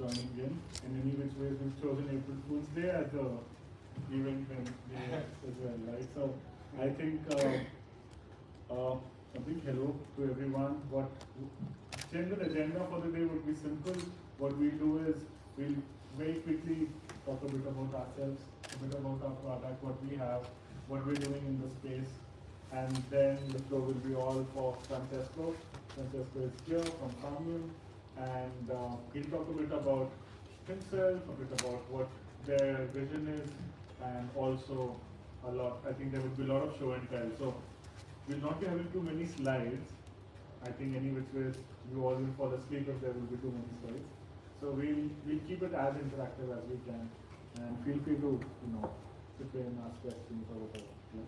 joining in. In any which ways, we've chosen April Fool's Day as the event day as well, right? So I think a big hello to everyone. What general agenda for the day would be simple. What we'll do is we'll very quickly talk a bit about ourselves, a bit about our product, what we have, what we're doing in the space, and then the floor will be all for Francesco. Francesco is here from Somnium, and he'll talk a bit about himself, a bit about what their vision is, and also a lot, I think there will be a lot of show and tell. So we'll not be having too many slides. I think any which ways you all will fall asleep if there will be too many slides. So we'll keep it as interactive as we can, and feel free to sit there and ask questions or whatever. Yeah.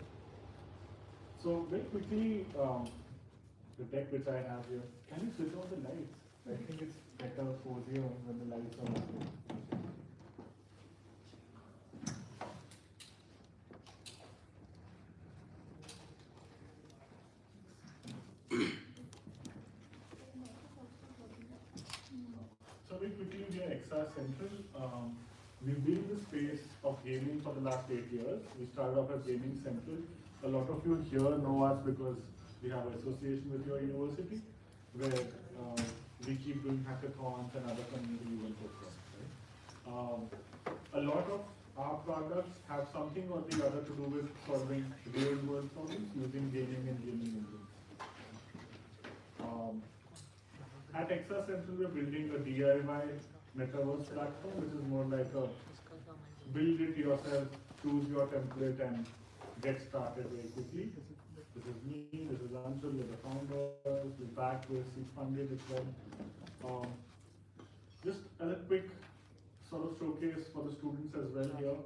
So very quickly, the deck which I have here. Can you switch on the lights? I think it's better cozier when the lights are on. So very quickly, we are XR Central. We've been in the space of gaming for the last 8 years. We started off as Gaming Central. A lot of you here know us because we have an association with your university, where we keep doing hackathons and other community events as well. Right? A lot of our products have something or the other to do with solving real-world problems using gaming and gaming engines. At XR Central, we're building a DIY Metaverse platform, which is more like a build it yourself, choose your template, and get started very quickly. This is me, this is Anshul, we're the founders, we're back, we're seed funded as well. Just as a quick sort of showcase for the students as well here.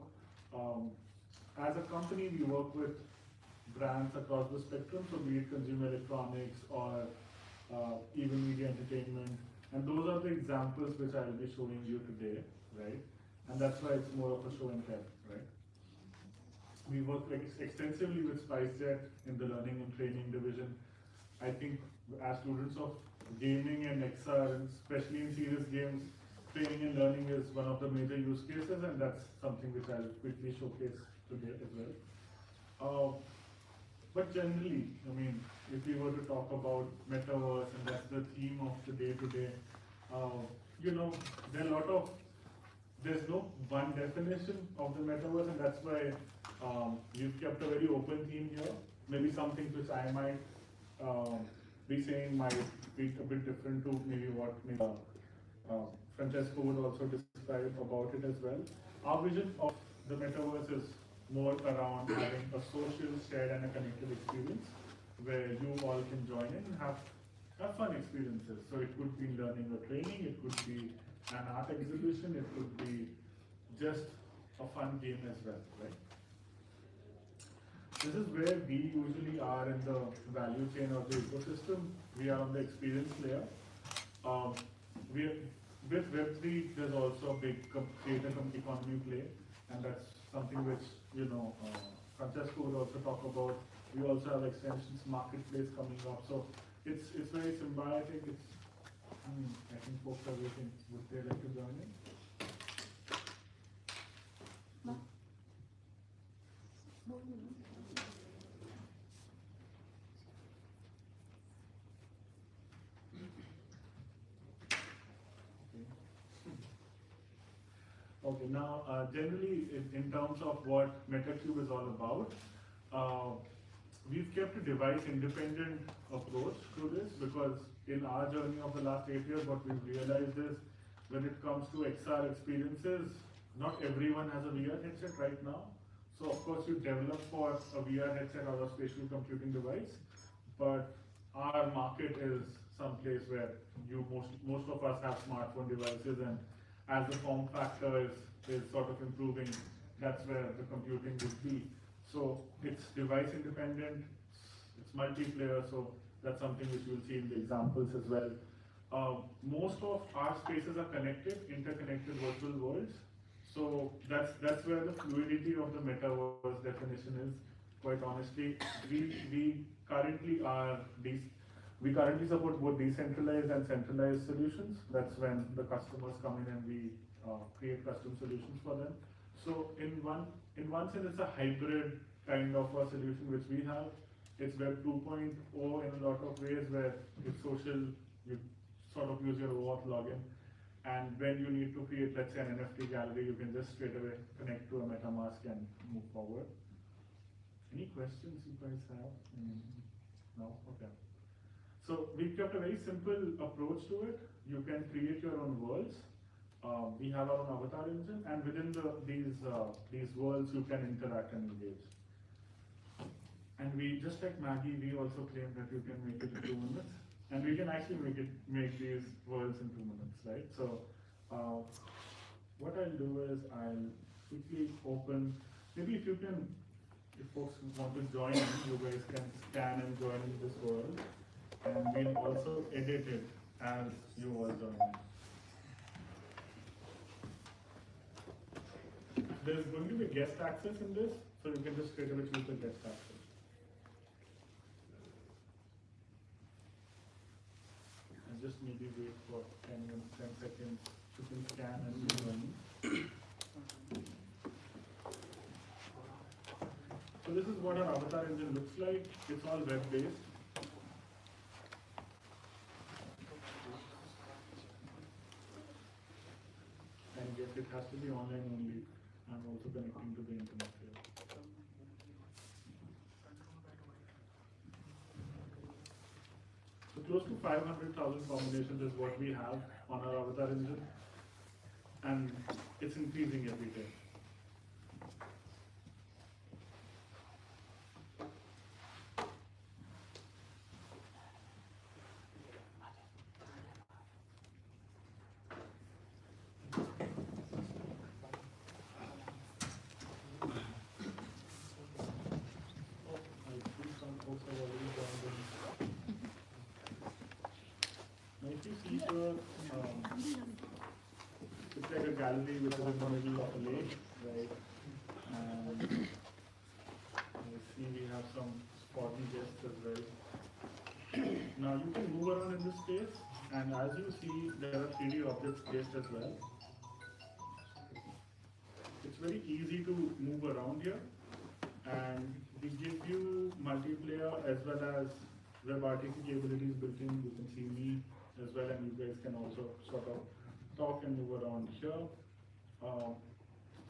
As a company, we work with brands across the spectrum, so be it consumer electronics or even media entertainment, and those are the examples which I will be showing you today, right? And that's why it's more of a show and tell, right? We work extensively with SpiceJet in the learning and training division. I think as students of gaming and XR, and especially in serious games, training and learning is one of the major use cases, and that's something which I'll quickly showcase today as well. But generally, I mean, if we were to talk about Metaverse, and that's the theme of the day today, there are a lot of, there's no one definition of the Metaverse, and that's why we've kept a very open theme here. Maybe something which I might be saying might be a bit different to maybe what Francesco would also describe about it as well. Our vision of the Metaverse is more around having a social, shared, and a connected experience where you all can join in and have fun experiences. So it could be learning or training, it could be an art exhibition, it could be just a fun game as well, right? This is where we usually are in the value chain of the ecosystem. We are on the experience layer. With Web3, there's also a big creator economy play, and that's something which Francesco will also talk about. We also have extensions marketplace coming up, so it's very symbiotic. I think folks are waiting. Would they like to join in? No. Okay, now generally in terms of what MetaCube is all about, we've kept a device independent approach to this, because in our journey of the last 8 years, what we've realized is when it comes to XR experiences, not everyone has a VR headset right now. So of course you develop for a VR headset or a spatial computing device, but our market is someplace where most of us have smartphone devices, and as the form factor is sort of improving, that's where the computing would be. So it's device independent, it's multiplayer, so that's something which you'll see in the examples as well. Most of our spaces are connected, interconnected virtual worlds. So that's where the fluidity of the Metaverse definition is. Quite honestly, we currently are We currently support both decentralized and centralized solutions. That's when the customers come in and we create custom solutions for them. So in one sense, it's a hybrid kind of a solution which we have. It's Web 2.0 in a lot of ways, where it's social, you sort of use your OAuth login. And when you need to create, let's say, an NFT gallery, you can just straight away connect to a MetaMask and move forward. Any questions you guys have? No? Okay. So we've kept a very simple approach to it. You can create your own worlds. We have our own avatar engine, and within these worlds, you can interact and engage. And we, just like Maggie, we also claim that you can make it in 2 minutes. And we can actually make these worlds in 2 minutes, right? So what I'll do is I'll quickly open, maybe if folks want to join in, you guys can scan and join in this world. And we'll also edit it as you all join in. There's going to be guest access in this, so you can just straight away choose the guest access. Just maybe wait for 10 seconds to scan and join. So this is what our avatar engine looks like. It's all web-based. And yes, it has to be online only. I'm also connecting to the internet here. So close to 500,000 combinations is what we have on our avatar engine, and it's increasing every day. It's like a gallery which is in the middle of a lake, right? And you see we have some spotty guests as well. Now you can move around in this space, and as you see, there are 3D objects placed as well. It's very easy to move around here, and we give you multiplayer as well as WebRTC capabilities built in. You can see me as well, and you guys can also sort of talk and move around here.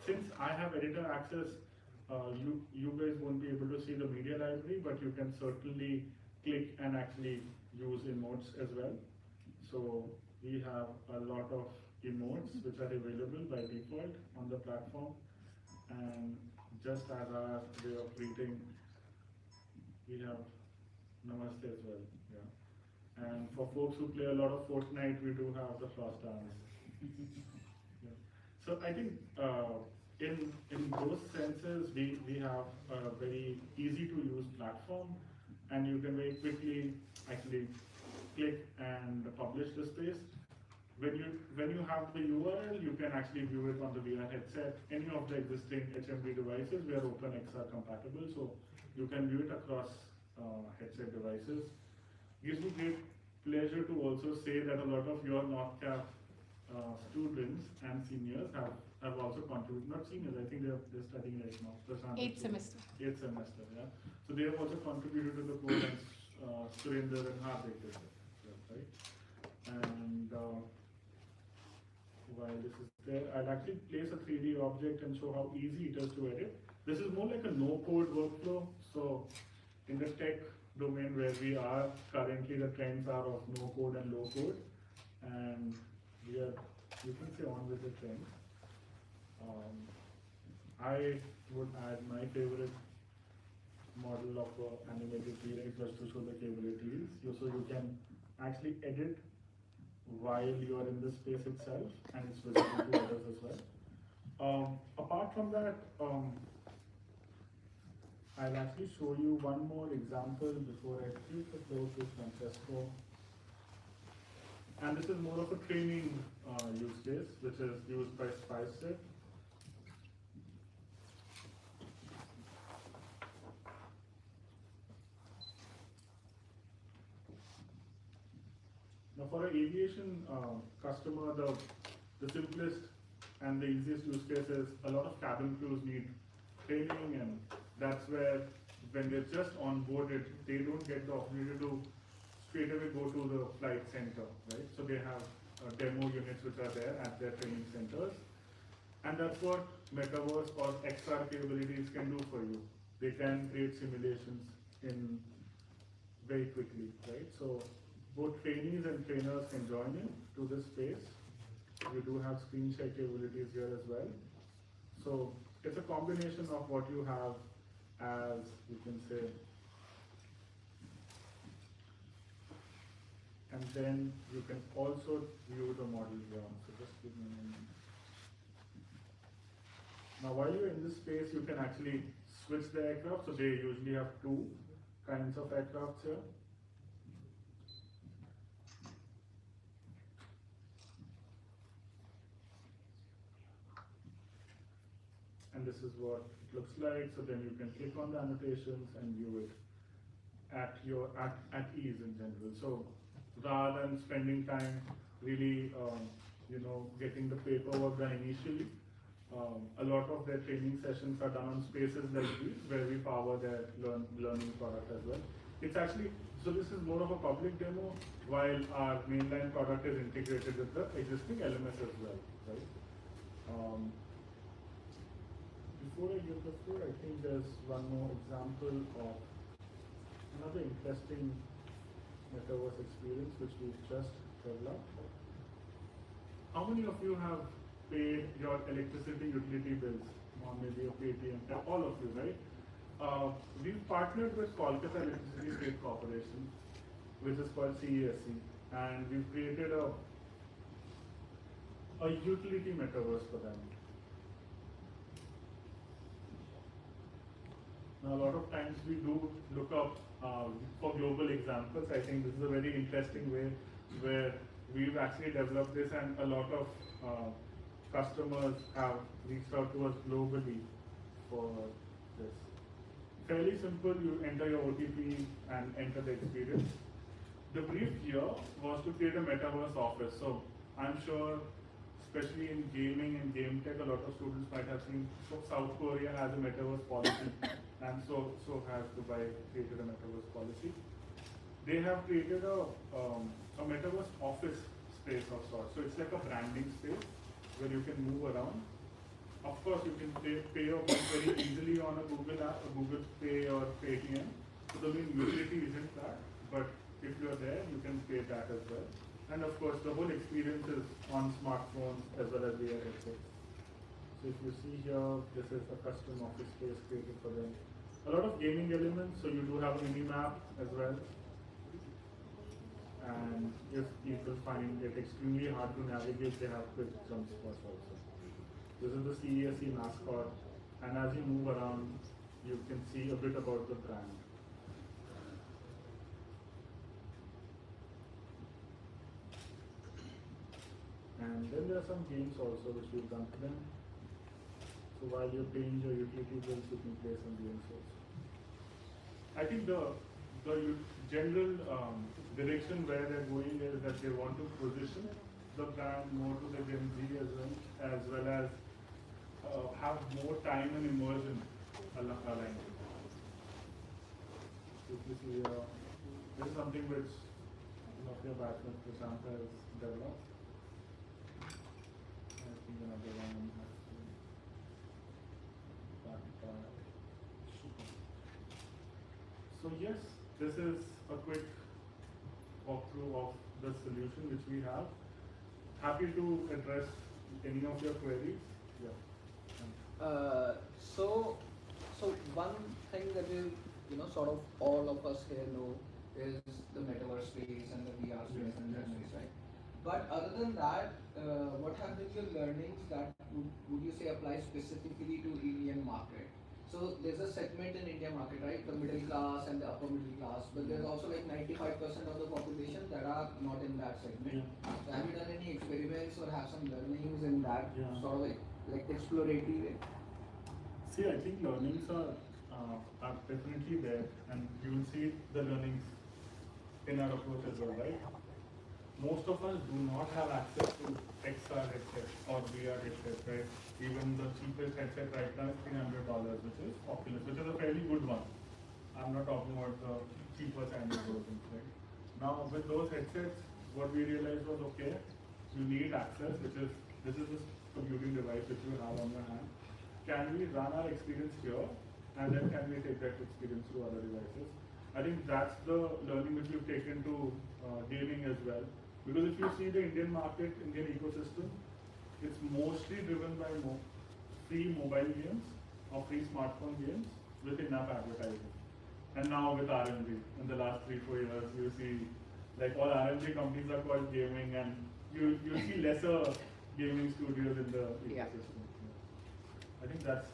Since I have editor access, you guys won't be able to see the media library, but you can certainly click and actually use emotes as well. So we have a lot of emotes which are available by default on the platform, and just as our way of greeting, we have Namaste as well. Yeah. And for folks who play a lot of Fortnite, we do have the frost dance. Yeah. So I think in those senses, we have a very easy to use platform, and you can very quickly actually click and publish the space. When you have the URL, you can actually view it on the VR headset. Any of the existing HMD devices, we are OpenXR compatible, so you can view it across headset devices. Gives me great pleasure to also say that a lot of your NorthCap students and seniors have also contributed. Not seniors, I think they're studying right now. 8th semester. 8th semester, yeah. So they have also contributed to the code, and Surinder and Hardik did that, right? And while this is there, I'll actually place a 3D object and show how easy it is to edit. This is more like a no-code workflow. So in the tech domain where we are currently, the trends are of no-code and low-code, and we are, you can say, on with the trend. I would add my favorite model of animated T-Rex just to show the capabilities. So you can actually edit while you are in the space itself, and it's visible to others as well. Apart from that, I'll actually show you one more example before I keep the floor to Francesco. And this is more of a training use case, which is used by SpiceJet. for an aviation customer, the simplest and the easiest use case is a lot of cabin crews need training, and that's where when they're just onboarded, they don't get the opportunity to straight away go to the flight center, right? So they have demo units which are there at their training centers, and that's what Metaverse or XR capabilities can do for you. They can create simulations in very quickly, right? So both trainees and trainers can join in to this space. We do have screen share capabilities here as well. So it's a combination of what you have as, you can say, and then you can also view the model here. So just give me a moment. Now while you're in this space, you can actually switch the aircraft. So they usually have two kinds of aircrafts here. And this is what it looks like. So then you can click on the annotations and view it at ease in general. So rather than spending time really getting the paperwork done initially, a lot of their training sessions are done on spaces like these where we power their learning product as well. It's actually, so this is more of a public demo, while our mainline product is integrated with the existing LMS as well, right? Before I give the floor, I think there's one more example of another interesting Metaverse experience which we've just developed. How many of you have paid your electricity utility bills, or maybe a Paytm? All of you, right? We've partnered with Kolkata Electricity State Corporation, which is called CESC, and we've created a utility metaverse for them. Now, a lot of times we do look up for global examples. I think this is a very interesting way where we've actually developed this, and a lot of customers have reached out to us globally for this. Fairly simple, you enter your OTP and enter the experience. The brief here was to create a Metaverse office. So I'm sure, especially in gaming and game tech, a lot of students might have seen, so South Korea has a Metaverse policy, and so has Dubai created a Metaverse policy. They have created a Metaverse office space of sorts. So it's like a branding space where you can move around. Of course, you can pay your bills very easily on a Google app, a Google Pay or Paytm. So the main utility isn't that, but if you're there, you can pay that as well. And of course, the whole experience is on smartphones as well as VR headsets. So if you see here, this is a custom office space created for them. A lot of gaming elements, so you do have a mini map as well. And if people find it extremely hard to navigate, they have quick jump spots also. This is the CESC mascot, and as you move around, you can see a bit about the brand. And then there are some games also which we've done for them. So while you're paying your utility bills, you can play some games also. I think the general direction where they're going is that they want to position the brand more to the Gen Z as well as have more time and immersion aligned with it. So if you see, this is something which one of your batchmates, Prashant, has developed. I think another one has to So yes, this is a quick walkthrough of the solution which we have. Happy to address any of your queries. Yeah. So one thing that will, sort of all of us here know is the metaverse space and the VR space and that space, right? But other than that, what have been your learnings that would you say apply specifically to Indian market? So there's a segment in Indian market, right? The middle class and the upper middle class, but there's also like 95% of the population that are not in that segment. So have you done any experiments or have some learnings in that sort of like exploratory way? See, I think learnings are definitely there, and you will see the learnings in our approach as well, right? most of us do not have access to XR headsets or VR headsets, right? Even the cheapest headset right now is $300, which is Oculus, which is a fairly good one. I'm not talking about the cheaper Chinese versions, right? Now, with those headsets, what we realized was, okay, you need access, this is this computing device which you have on your hand. Can we run our experience here, and then can we take that experience to other devices? I think that's the learning which we've taken to gaming as well. Because if you see the Indian market, Indian ecosystem, it's mostly driven by free mobile games or free smartphone games with in-app advertising. And now with R&D, in the last 3-4 years, you see like all R&D companies are called gaming, and you see lesser gaming studios in the ecosystem. I think that's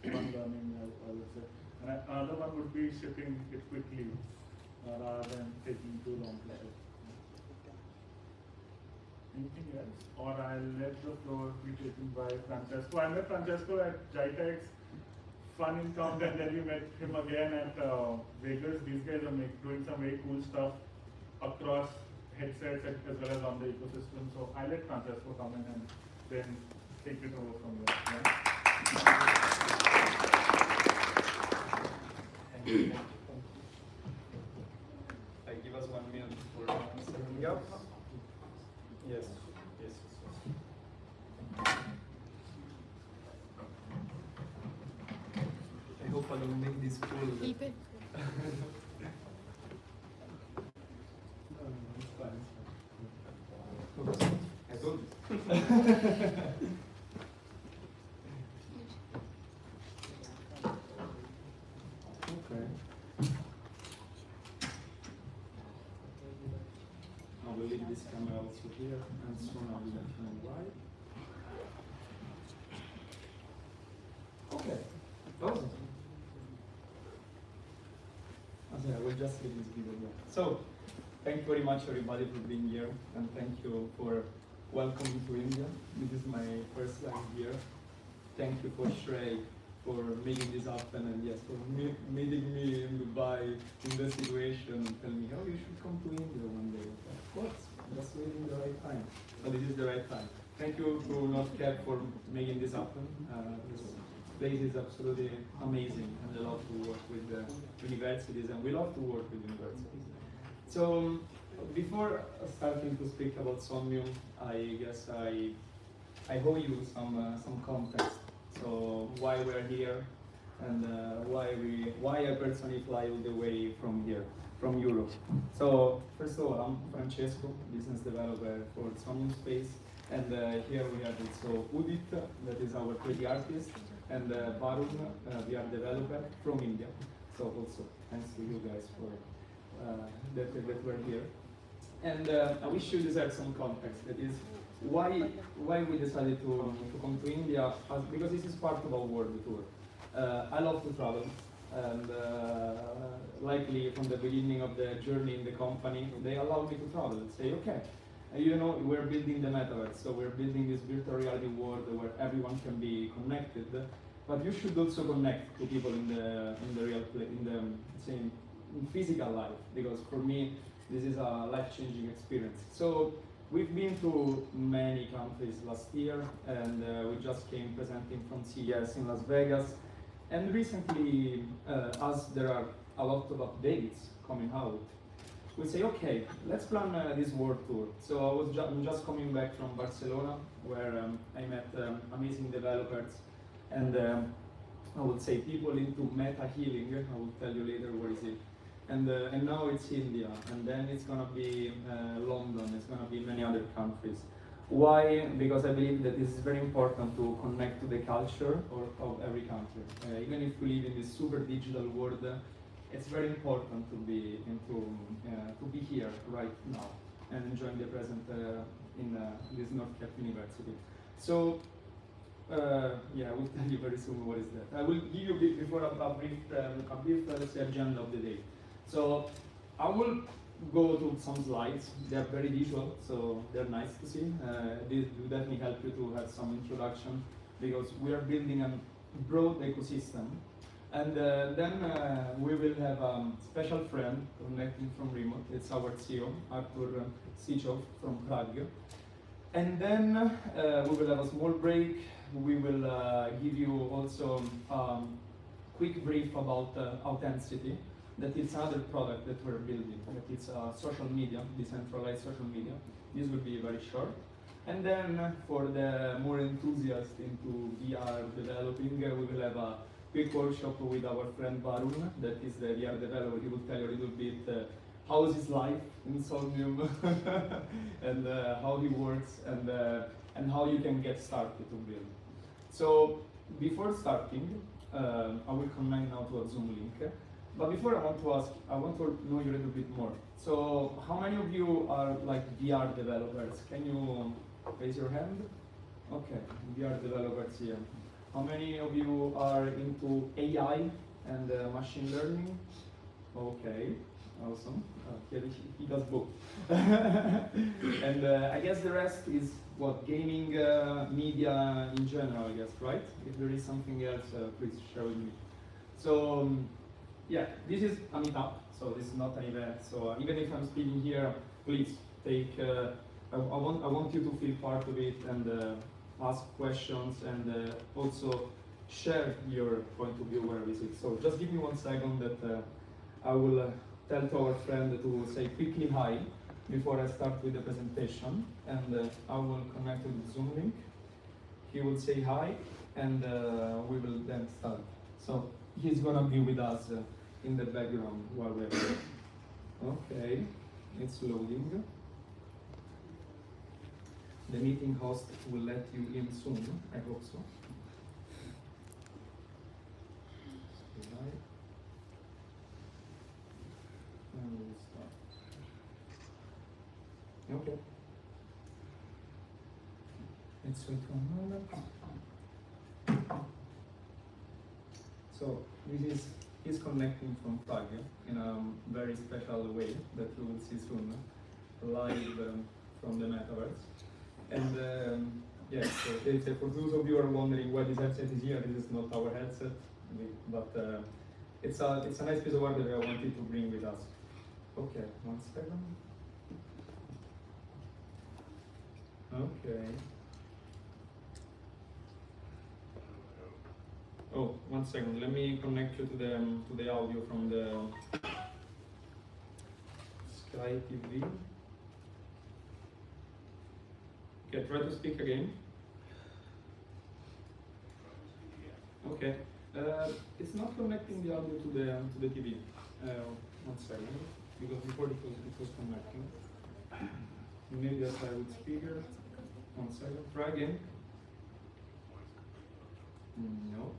one learning I would say. And another one would be shipping it quickly rather than taking too long to ship. Anything else? Or I'll let the floor be taken by Francesco. I met Francesco at JITEX, fun encounter, and then we met him again at Vegas. These guys are doing some very cool stuff across headsets as well as on the ecosystem. So I'll let Francesco come in and then take it over from there. Yeah? I give us 1 minute for setting up. Yes. I hope I don't make this full. Keep it. I told you. Okay. I will leave this camera also here, and soon I will let you know why. Okay. Awesome. Okay, I will just leave this video here. So, thank you very much everybody for being here, and thank you for welcoming to India. This is my first time here. Thank you for Shrey for making this happen, and yes, for meeting me in Dubai in the situation and tell me, oh, you should come to India one day. Of course, just waiting the right time. But this is the right time. Thank you to NotCap for making this happen. This place is absolutely amazing, and I love to work with the universities, and we love to work with universities. So before starting to speak about Somnium, I guess I owe you some context. So why we're here, and why I personally fly all the way from here, from Europe. So first of all, I'm Francesco, business developer for Somnium Space, and here we have also Udit, that is our 3D artist, and Varun, VR developer from India. So also thanks to you guys for that we're here. And I wish you deserve some context. That is why we decided to come to India, because this is part of our world tour. I love to travel, and likely from the beginning of the journey in the company, they allowed me to travel and say, okay, you know, we're building the metaverse, so we're building this virtual reality world where everyone can be connected, but you should also connect to people in the real place, in physical life, because for me this is a life-changing experience. So we've been to many countries last year, and we just came presenting from CES in Las Vegas. And recently, as there are a lot of updates coming out, we say, okay, let's plan this world tour. So I'm just coming back from Barcelona, where I met amazing developers and I would say people into meta healing. I will tell you later where is it. And now it's India, and then it's gonna be London, it's gonna be many other countries. Why? Because I believe that this is very important to connect to the culture of every country. Even if we live in this super digital world, it's very important to be here right now and enjoying the present in this NotCap University. So yeah, I will tell you very soon what is that. I will give you before a brief let's say, agenda of the day. So I will go to some slides. They are very visual, so they're nice to see. This will definitely help you to have some introduction, because we are building a broad ecosystem And then we will have a special friend connecting from remote. It's our CEO, Artur Sichov from Prague. And then we will have a small break. We will give you also quick brief about Authenticity. That is another product that we're building. That it's social media, decentralized social media. This will be very short. And then for the more enthusiasts into VR developing, we will have a quick workshop with our friend Varun, that is the VR developer. He will tell you a little bit how is his life in Somnium and how he works and how you can get started to build. So before starting, I will connect now to a Zoom link. But before I want to know you a little bit more. So how many of you are like VR developers? Can you raise your hand? Okay, VR developers here. How many of you are into AI and machine learning? Okay, awesome. He does both. And I guess the rest is what, gaming, media in general, I guess, right? If there is something else, please share with me. So, yeah, this is a meetup, so this is not an event. So even if I'm speaking here, please take. I want you to feel part of it and ask questions and also share your point of view where we sit. So just give me 1 second that I will tell to our friend to say quickly hi before I start with the presentation, and I will connect to the Zoom link. He will say hi, and we will then start. So he's gonna be with us in the background while we're here. Okay, it's loading. The meeting host will let you in soon, I hope so. Say hi. And we'll start. Okay. Let's wait 1 moment. So this is connecting from Prague in a very special way that you will see soon, live from the Metaverse. And yes, so for those of you who are wondering why this headset is here, this is not our headset, but it's a nice piece of art that I wanted to bring with us. Okay, 1 second. Okay. Oh, 1 second. Let me connect you to the audio from the Sky TV. Okay, try to speak again. Okay. It's not connecting the audio to the TV. 1 second, because before it was connecting. Maybe that's I would speaker. 1 second. Try again. No.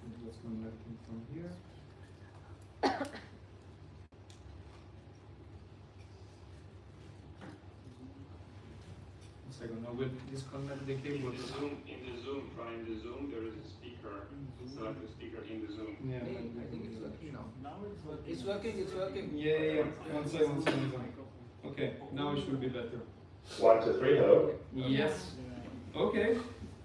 It was connecting from here. Second, I will disconnect the cable. In the Zoom, trying the Zoom, there is a speaker. Select the speaker in the Zoom. Yeah, Hey, I think it's working now. Now it's working. It's working, it's working. yeah. 1 second. Okay, now it should be better. 1, 2, 3. Hello. Yes. Okay.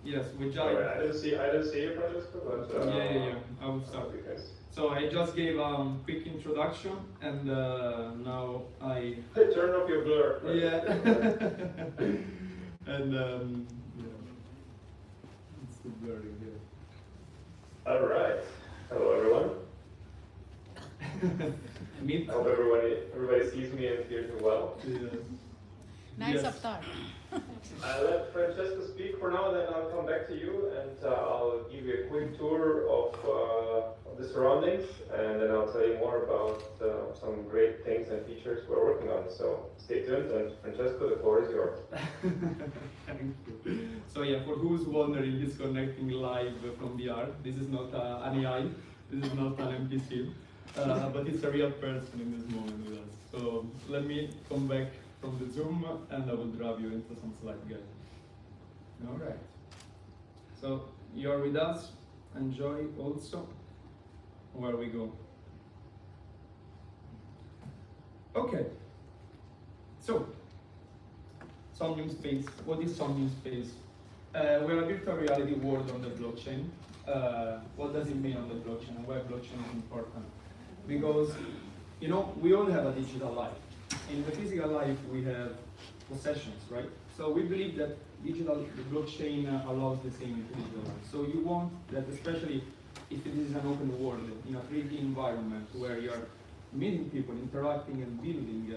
Yes, we just. Sorry, I didn't see you, Francesco, but Yeah. I will start. Because So I just gave a quick introduction, and now I. turn off your blur. Yeah. And yeah, it's too blurry here. All right. Hello, everyone. Meet. I hope everybody sees me and hears me well. Yes. Nice Yes. avatar. I'll let Francesco speak for now, then I'll come back to you and I'll give you a quick tour of the surroundings, and then I'll tell you more about some great things and features we're working on. So stay tuned, and Francesco, the floor is yours. Thank you. So yeah, for who's wondering, he's connecting live from VR. This is not an AI, this is not an NPC, but it's a real person in this moment with us. So let me come back from the Zoom and I will drive you into some slide again. All right. So you're with us. Enjoy also where we go. Okay. So Somnium Space. What is Somnium Space? we're a virtual reality world on the blockchain. What does it mean on the blockchain and why blockchain is important? Because, you know, we all have a digital life. In the physical life, we have possessions, right? So we believe that the blockchain allows the same in digital life. So you want that, especially if it is an open world, in a 3D environment where you're meeting people, interacting and building,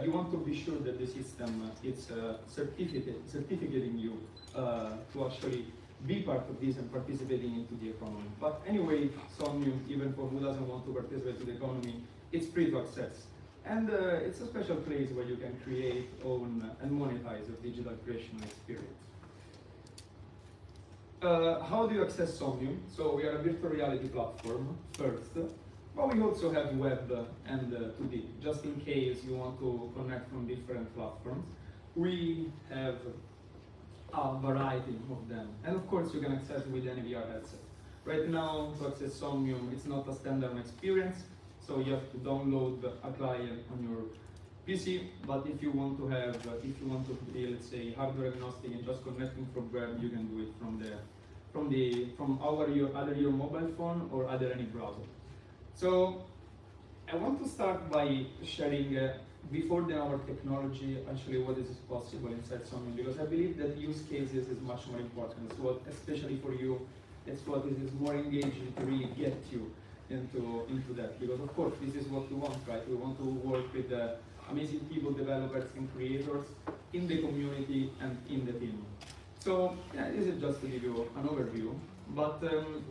you want to be sure that the system is certificating you to actually be part of this and participating into the economy. But anyway, Somnium, even for who doesn't want to participate in the economy, it's free to access. And it's a special place where you can create, own, and monetize your digital creation experience. How do you access Somnium? So we are a virtual reality platform first, but we also have web and 2D, just in case you want to connect from different platforms. We have a variety of them. And of course, you can access with any VR headset. Right now, to access Somnium, it's not a standard experience, so you have to download a client on your PC, but if you want to have, if you want to be, let's say, hardware agnostic and just connecting from web, you can do it from your mobile phone or either any browser. So I want to start by sharing before then our technology, actually what is possible inside Somnium, because I believe that use cases is much more important. So what, especially for you, it's what is more engaging to really get you into that. Because of course, this is what we want, right? We want to work with amazing people, developers and creators in the community and in the team. So yeah, this is just to give you an overview, but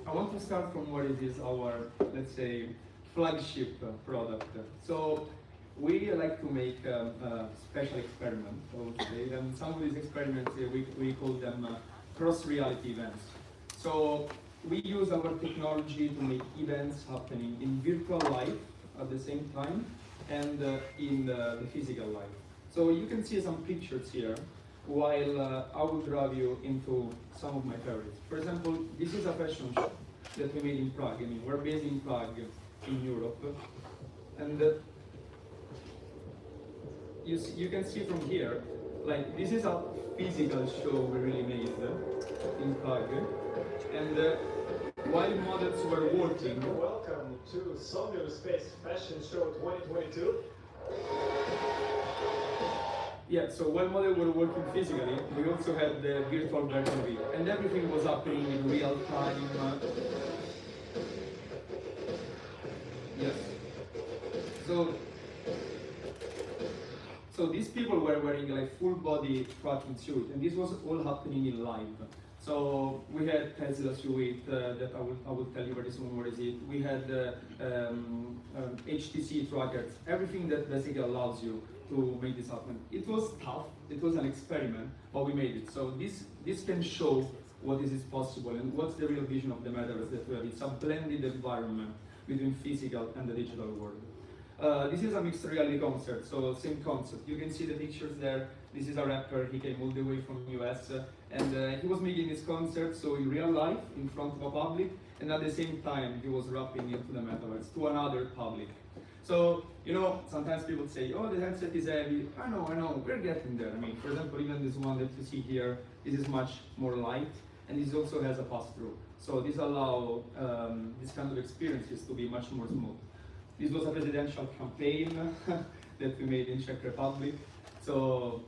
I want to start from what is our, let's say, flagship product. So we like to make special experiments, I would say, and some of these experiments we call them cross-reality events. So we use our technology to make events happening in virtual life at the same time and in the physical life. So you can see some pictures here, while I will drive you into some of my favorites. For example, this is a fashion show that we made in Prague. I mean, we're based in Prague, in Europe, and you can see from here, like this is a physical show we really made in Prague, and while models were working. Welcome to Somnium Space Fashion Show 2022. Yeah, so while models were working physically, we also had the virtual version of it, and everything was happening in real time. Yes. So these people were wearing like full body tracking suit, and this was all happening in live. So we had Tesla suite that I will tell you very soon what is it. We had HTC trackers, everything that basically allows you to make this happen. It was tough, it was an experiment, but we made it. So this can show what is possible and what's the real vision of the Metaverse that we have. It's a blended environment between physical and the digital world. This is a mixed reality concert, so same concept. You can see the pictures there. This is a rapper, he came all the way from US, and he was making this concert, so in real life, in front of a public, and at the same time, he was rapping into the Metaverse, to another public. So, you know, sometimes people say, oh, the headset is heavy. I know, we're getting there. I mean, for example, even this one that you see here, this is much more light, and this also has a pass-through. So this allows this kind of experiences to be much more smooth. This was a presidential campaign that we made in Czech Republic. So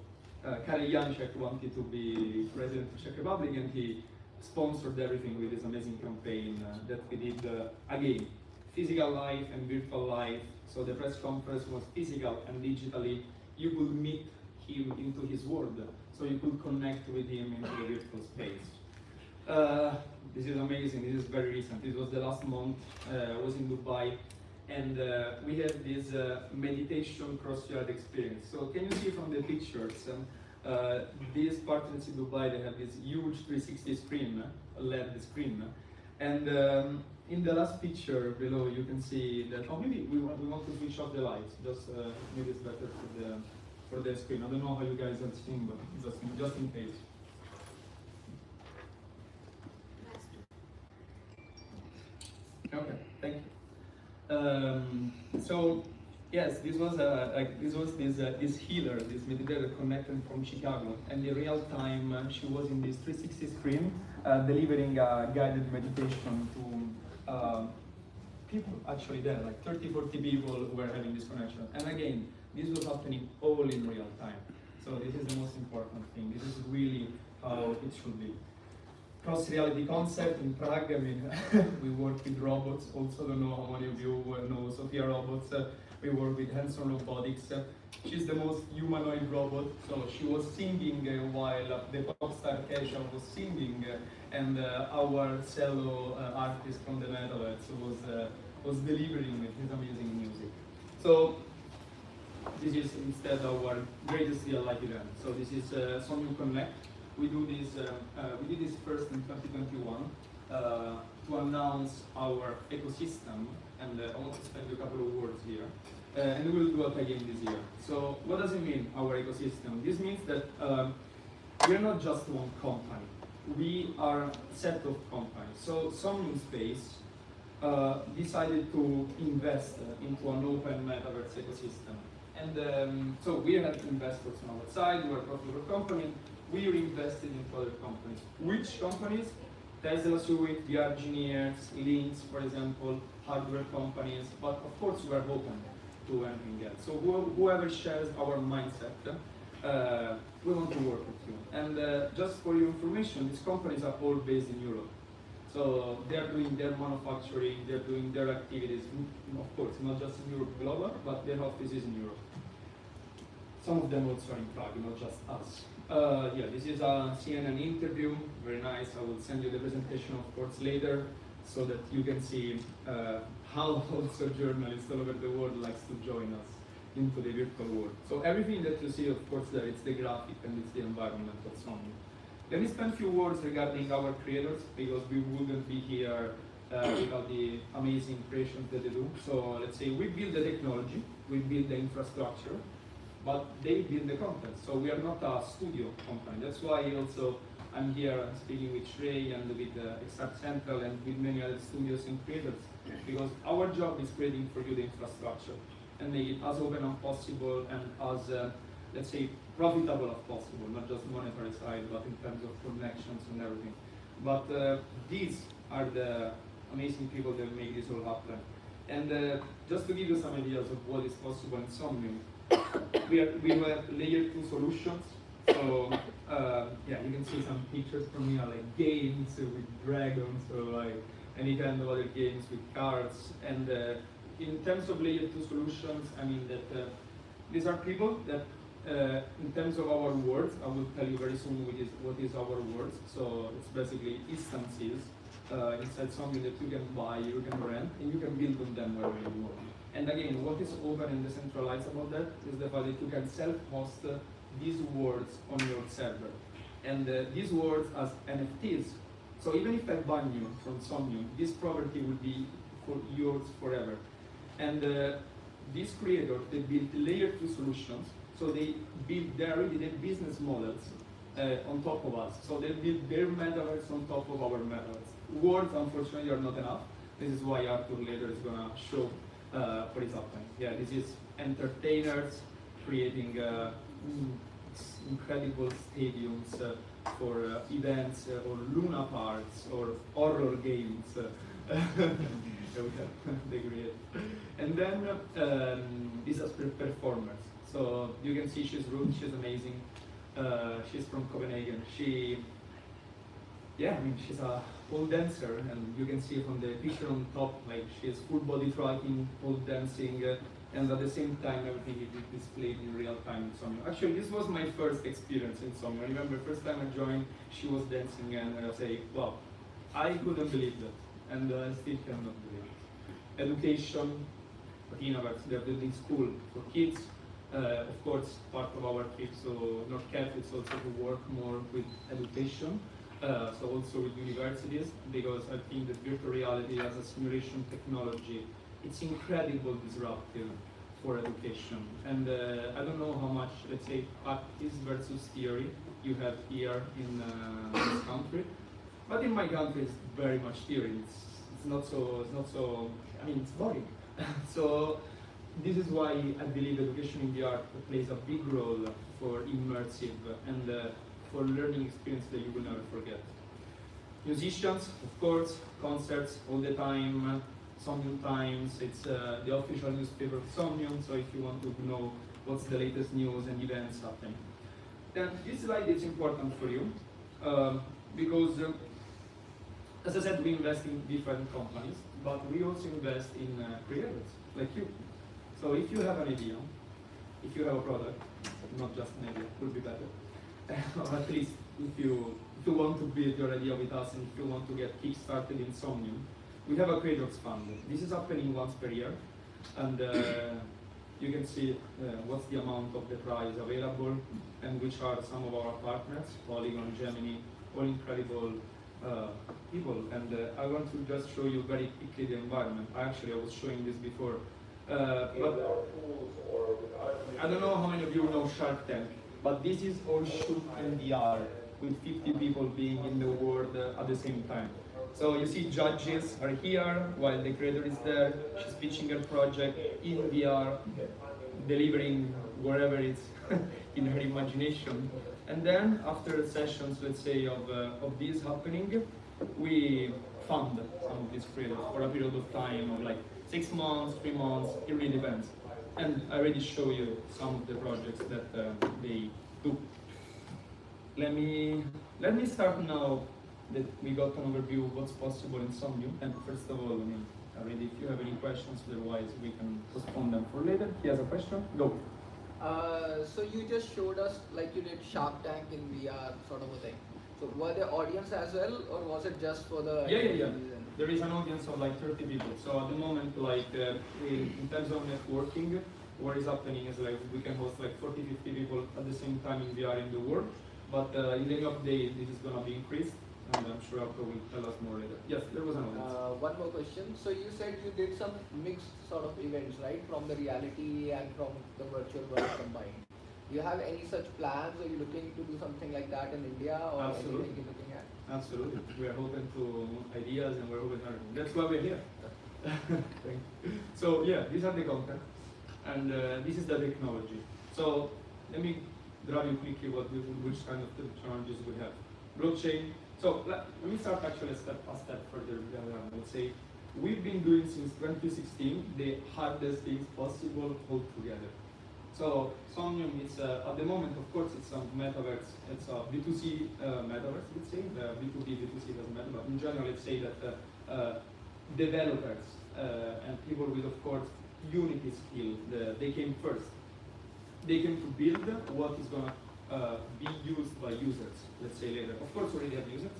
Karel Janček wanted to be president of Czech Republic, and he sponsored everything with this amazing campaign that we did again, physical life and virtual life. So the press conference was physical and digitally. You could meet him into his world, so you could connect with him into the virtual space. This is amazing. This is very recent. This was the last month. I was in Dubai. And we had this meditation cross-reality experience. So can you see from the pictures, these partners in Dubai, they have this huge 360 screen, LED screen. And in the last picture below, you can see that, oh, maybe we want to switch off the lights. Just maybe it's better for the screen. I don't know how you guys are seeing, but just in case. Okay, thank you. So Yes, this healer, this meditator connected from Chicago, and in real time she was in this 360 screen delivering a guided meditation to people actually there, like 30, 40 people were having this connection. And again, this was happening all in real time. So this is the most important thing. This is really how it should be. Cross-reality concept in Prague, I mean, we work with robots. Also, don't know how many of you know Sophia robots. We work with hands-on robotics. She's the most humanoid robot. So she was singing while the pop star Kesha was singing, and our cello artist from the Metaverse was delivering his amazing music. So this is instead our greatest real life event. So this is Somnium Connect. We do this. We did this first in 2021 to announce our ecosystem, and I want to spend a couple of words here. And we will do it again this year. So what does it mean, our ecosystem? This means that we are not just one company. We are a set of companies. So Somnium Space decided to invest into an open metaverse ecosystem. And so we have investors on our side. We are a profitable company. We reinvested into other companies. Which companies? Tesla, Suite, VR Engineers, Links, for example, hardware companies. But of course, we are open to anything else. So whoever shares our mindset, we want to work with you. And just for your information, these companies are all based in Europe. So they are doing their manufacturing, they're doing their activities, of course, not just in Europe global, but their offices in Europe. Some of them also are in Prague, not just us. Yeah, this is a CNN interview, very nice. I will send you the presentation, of course, later, so that you can see how also journalists all over the world likes to join us into the virtual world. So everything that you see, of course, there, it's the graphic and it's the environment of Somnium. Let me spend a few words regarding our creators, because we wouldn't be here without the amazing creations that they do. So let's say we build the technology, we build the infrastructure, but they build the content. So we are not a studio company. That's why also I'm here speaking with Shrey and with Exact Central and with many other studios and creators, because our job is creating for you the infrastructure and make it as open as possible and as, let's say, profitable as possible, not just monetary side, but in terms of connections and everything. But these are the amazing people that make this all happen. And just to give you some ideas of what is possible in Somnium, we have layer 2 solutions. So yeah, you can see some pictures from here, like games with dragons or like any kind of other games with cards. And in terms of layer 2 solutions, I mean that these are people that in terms of our words, I will tell you very soon what is our words. So it's basically instances inside something that you can buy, you can rent, and you can build on them wherever you want. And again, what is open and decentralized about that is the fact that you can self-host these words on your server. And these words as NFTs. So even if I ban you from Somnium, this property will be for yours forever. And these creators, they build layer 2 solutions. So they build their business models on top of us. So they build their metaverse on top of our metaverse. Words, unfortunately, are not enough. This is why Arthur later is gonna show what is happening. Yeah, this is entertainers creating incredible stadiums for events or Luna parks or horror games. They create. And then these are performers. So you can see she's Ruth, she's amazing. She's from Copenhagen. Yeah, I mean, she's a pole dancer, and you can see from the picture on top, like she's full body tracking, pole dancing, and at the same time, everything is displayed in real time in Somnium. Actually, this was my first experience in Somnium. I remember first time I joined, she was dancing, and I say, wow, I couldn't believe that, and I still cannot believe it. Education, Metaverse, they're building school for kids. Of course, part of our trip, so North Cap is also to work more with education, so also with universities, because I think that virtual reality as a simulation technology, it's incredibly disruptive for education. And I don't know how much, let's say, practice versus theory you have here in this country, but in my country it's very much theory. It's not so. I mean, it's boring. So this is why I believe education in VR plays a big role for immersive and for learning experience that you will never forget. Musicians, of course, concerts all the time, Somnium Times, it's the official newspaper of Somnium, so if you want to know what's the latest news and events happening. Then this slide is important for you, because as I said, we invest in different companies, but we also invest in creators, like you. So if you have an idea, if you have a product, not just an idea, could be better, or at least if you want to build your idea with us and if you want to get kick-started in Somnium, we have a Creators Fund. This is happening once per year, and you can see what's the amount of the prize available and which are some of our partners, Polygon, Gemini, all incredible people. And I want to just show you very quickly the environment. Actually, I was showing this before. But I don't know how many of you know Shark Tank, but this is all shoot in VR with 50 people being in the world at the same time. So you see judges are here while the creator is there, she's pitching her project in VR, delivering wherever it's in her imagination. And then after sessions, let's say, of this happening, we fund some of these creators for a period of time of like 6 months, 3 months, it really depends. And I already show you some of the projects that they do. Let me start now that we got an overview of what's possible in Somnium. And first of all, I mean, already if you have any questions, otherwise we can postpone them for later. He has a question? Go. So you just showed us like you did Shark Tank in VR sort of a thing. So were there audience as well, or was it just for the? Yeah. There is an audience of like 30 people. So at the moment, like in terms of networking, what is happening is like we can host like 40, 50 people at the same time in VR in the world. But in the end of the day, this is going to be increased. And I'm sure Alko will tell us more later. Yes, there was an audience. One more question. So you said you did some mixed sort of events, right? From the reality and from the virtual world combined. Do you have any such plans? Are you looking to do something like that in India, or Absolutely. anything you're looking at? Absolutely. We are open to ideas and we're open to learning. That's why we're here. So yeah, these are the content. And this is the technology. So let me drive you quickly which kind of challenges we have. Blockchain. So let me start actually a step further. I would say we've been doing since 2016 the hardest things possible altogether. So Somnium is at the moment, of course, it's a metaverse. It's a B2C metaverse. Let's say B2B, B2C doesn't matter, but in general, let's say that developers and people with, of course, Unity skill, they came first. They came to build what is gonna be used by users, let's say later. Of course, we already have users,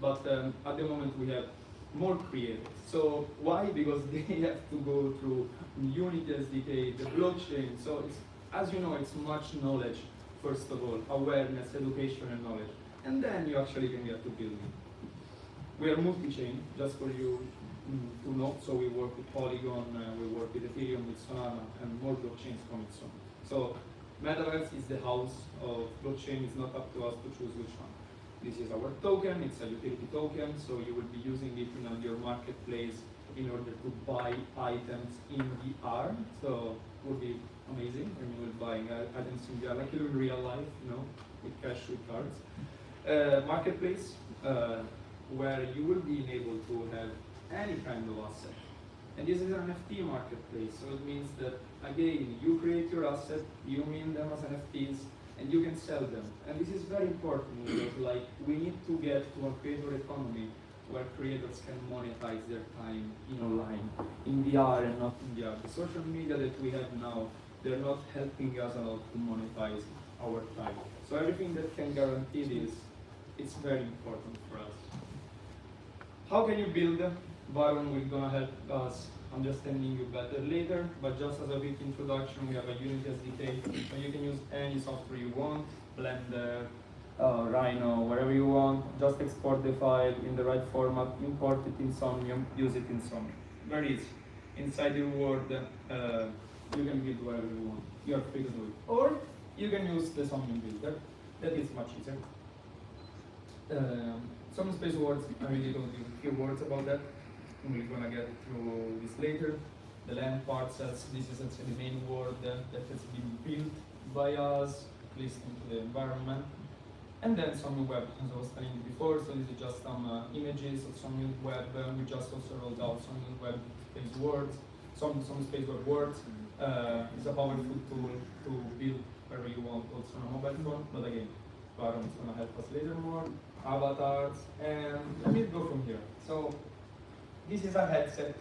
but at the moment we have more creators. So why? Because they have to go through Unity SDK, the blockchain. So it's, as you know, it's much knowledge, first of all, awareness, education, and knowledge. And then you actually can get to building. We are multi-chain, just for you to know. So we work with Polygon, we work with Ethereum, with Solana, and more blockchains coming soon. So Metaverse is the house of blockchain. It's not up to us to choose which one. This is our token. It's a utility token, so you will be using it in your marketplace in order to buy items in VR. So it would be amazing when you will buy items in VR, like you do in real life, you know, with cash, with cards. Marketplace, where you will be able to have any kind of asset. And this is an NFT marketplace, so it means that, again, you create your asset, you mint them as NFTs, and you can sell them. And this is very important because, like, we need to get to a creator economy where creators can monetize their time in online, in VR and not in VR. The social media that we have now, they're not helping us a lot to monetize our time. So everything that can guarantee this, it's very important for us. How can you build? Baron will gonna help us understanding you better later, but just as a quick introduction, we have a Unity SDK, so you can use any software you want, Blender, Rhino, wherever you want. Just export the file in the right format, import it in Somnium, use it in Somnium. Very easy. Inside your world, you can build whatever you want. You are free to do it. Or you can use the Somnium builder. That is much easier. Somnium Space Words, I really don't use a few words about that. We're gonna get through this later. the land parcels. This is actually the main world that has been built by us, placed into the environment. And then Somnium Web, as I was telling you before, so this is just some images of Somnium Web. We just also rolled out Somnium Web Space Words, some Space Web Words. It's a powerful tool to build wherever you want, also on a mobile phone. But again, Baron's gonna help us later more. Avatars, and let me go from here. So this is a headset,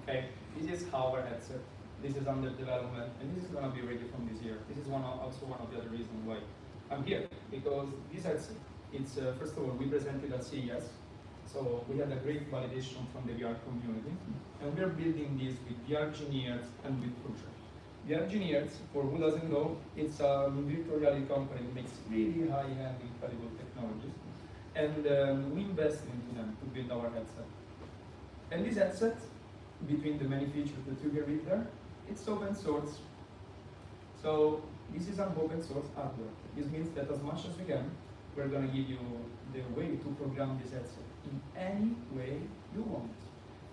okay? This is our headset. This is under development, and this is gonna be ready from this year. This is also one of the other reasons why I'm here, because this headset, it's first of all, we presented at CES, so we had a great validation from the VR community, and we're building this with VR engineers and with project. VR engineers, for who doesn't know, it's a virtual reality company that makes really high-end, incredible technologies, and we invested into them to build our headset. And this headset, between the many features that you can read there, it's open source. So this is an open source hardware. This means that as much as we can, we're going to give you the way to program this headset in any way you want.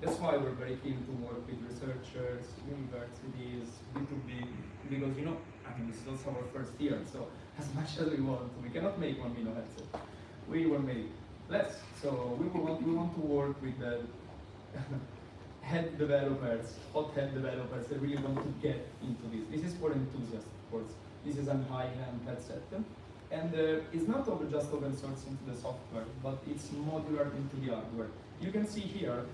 That's why we're very keen to work with researchers, universities, B2B, because I mean, this is also our first year, so as much as we want, we cannot make 1 million headset. We will make less. So we want to work with the head developers, hot head developers that really want to get into this. This is for enthusiasts, of course. This is a high-end headset. And it's not just open source into the software, but it's modular into the hardware. You can see here,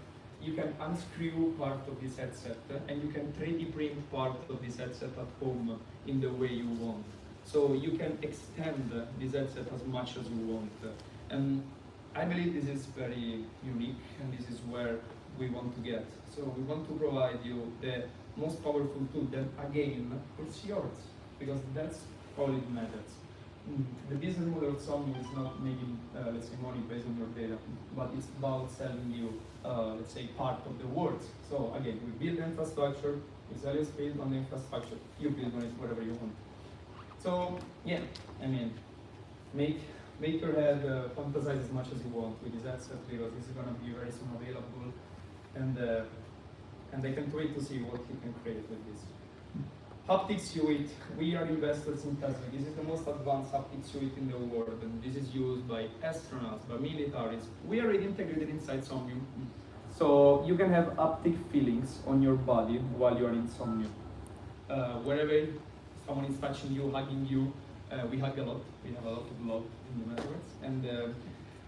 you can unscrew part of this headset, and you can 3D print part of this headset at home in the way you want. So you can extend this headset as much as you want. And I believe this is very unique, and this is where we want to get. So we want to provide you the most powerful tool that, again, it's yours, because that's all it matters. The business model of Somnium is not making, let's say, money based on your data, but it's about selling you, let's say, part of the world. So again, we build the infrastructure, we sell you space on the infrastructure, you build on it whatever you want. So yeah, I mean, make your head fantasize as much as you want with this headset, because this is going to be very soon available, and I can't wait to see what you can create with this. Haptic suite, we are investors in Tesla. This is the most advanced haptic suite in the world, and this is used by astronauts, by militaries. We are already integrated inside Somnium, so you can have haptic feelings on your body while you are in Somnium. Wherever someone is touching you, hugging you, we hug a lot. We have a lot of love in the Metaverse, and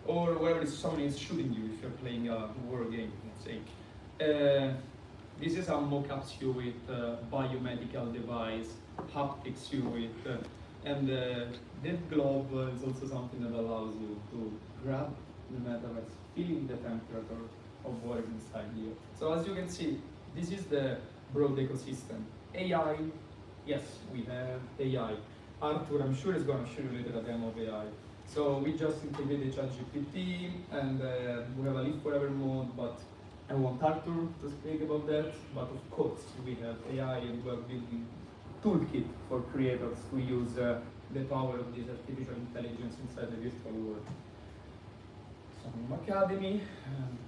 or wherever someone is shooting you if you're playing a war game, let's say. This is a mock-up suite, biomedical device, haptic suite, and that glove is also something that allows you to grab the Metaverse, feeling the temperature of what is inside here. So as you can see, this is the broad ecosystem. AI, yes, we have AI. Arthur, I'm sure, is going to show you later a demo of AI. So we just integrated ChatGPT, and we have a live forever mode, but I want Arthur to speak about that. But of course, we have AI, and we're building toolkit for creators to use the power of this artificial intelligence inside the virtual world. Somnium Academy,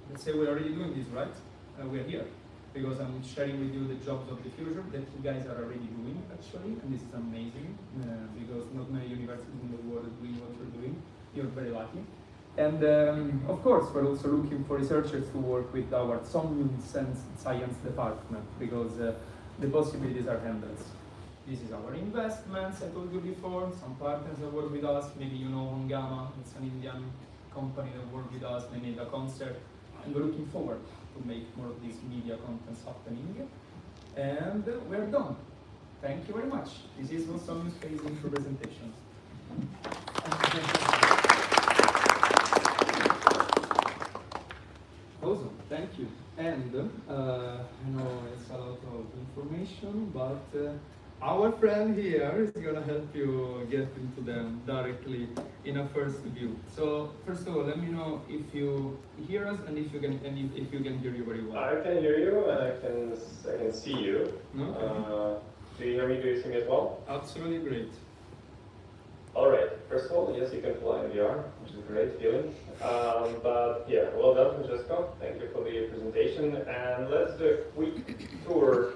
let's say we're already doing this, right? We're here because I'm sharing with you the jobs of the future that you guys are already doing, actually, and this is amazing because not many universities in the world are doing what you're doing. You're very lucky. And of course, we're also looking for researchers to work with our Somnium Science department, because the possibilities are endless. This is our investments, I told you before. Some partners that work with us, maybe you know Hongama, it's an Indian company that work with us, they made a concert, and we're looking forward to make more of these media contents happening. And we're done. Thank you very much. This is no Somnium Space intro presentation. Awesome, thank you. And I know it's a lot of information, but our friend here is gonna help you get into them directly in a first view. So first of all, let me know if you hear us and if you can hear you very well. I can hear you and I can see you. Okay. Do you hear me? Do you see me as well? Absolutely great. All right. First of all, yes, you can fly in VR, which is a great feeling. But yeah, well done, Francesco. Thank you for the presentation. And let's do a quick tour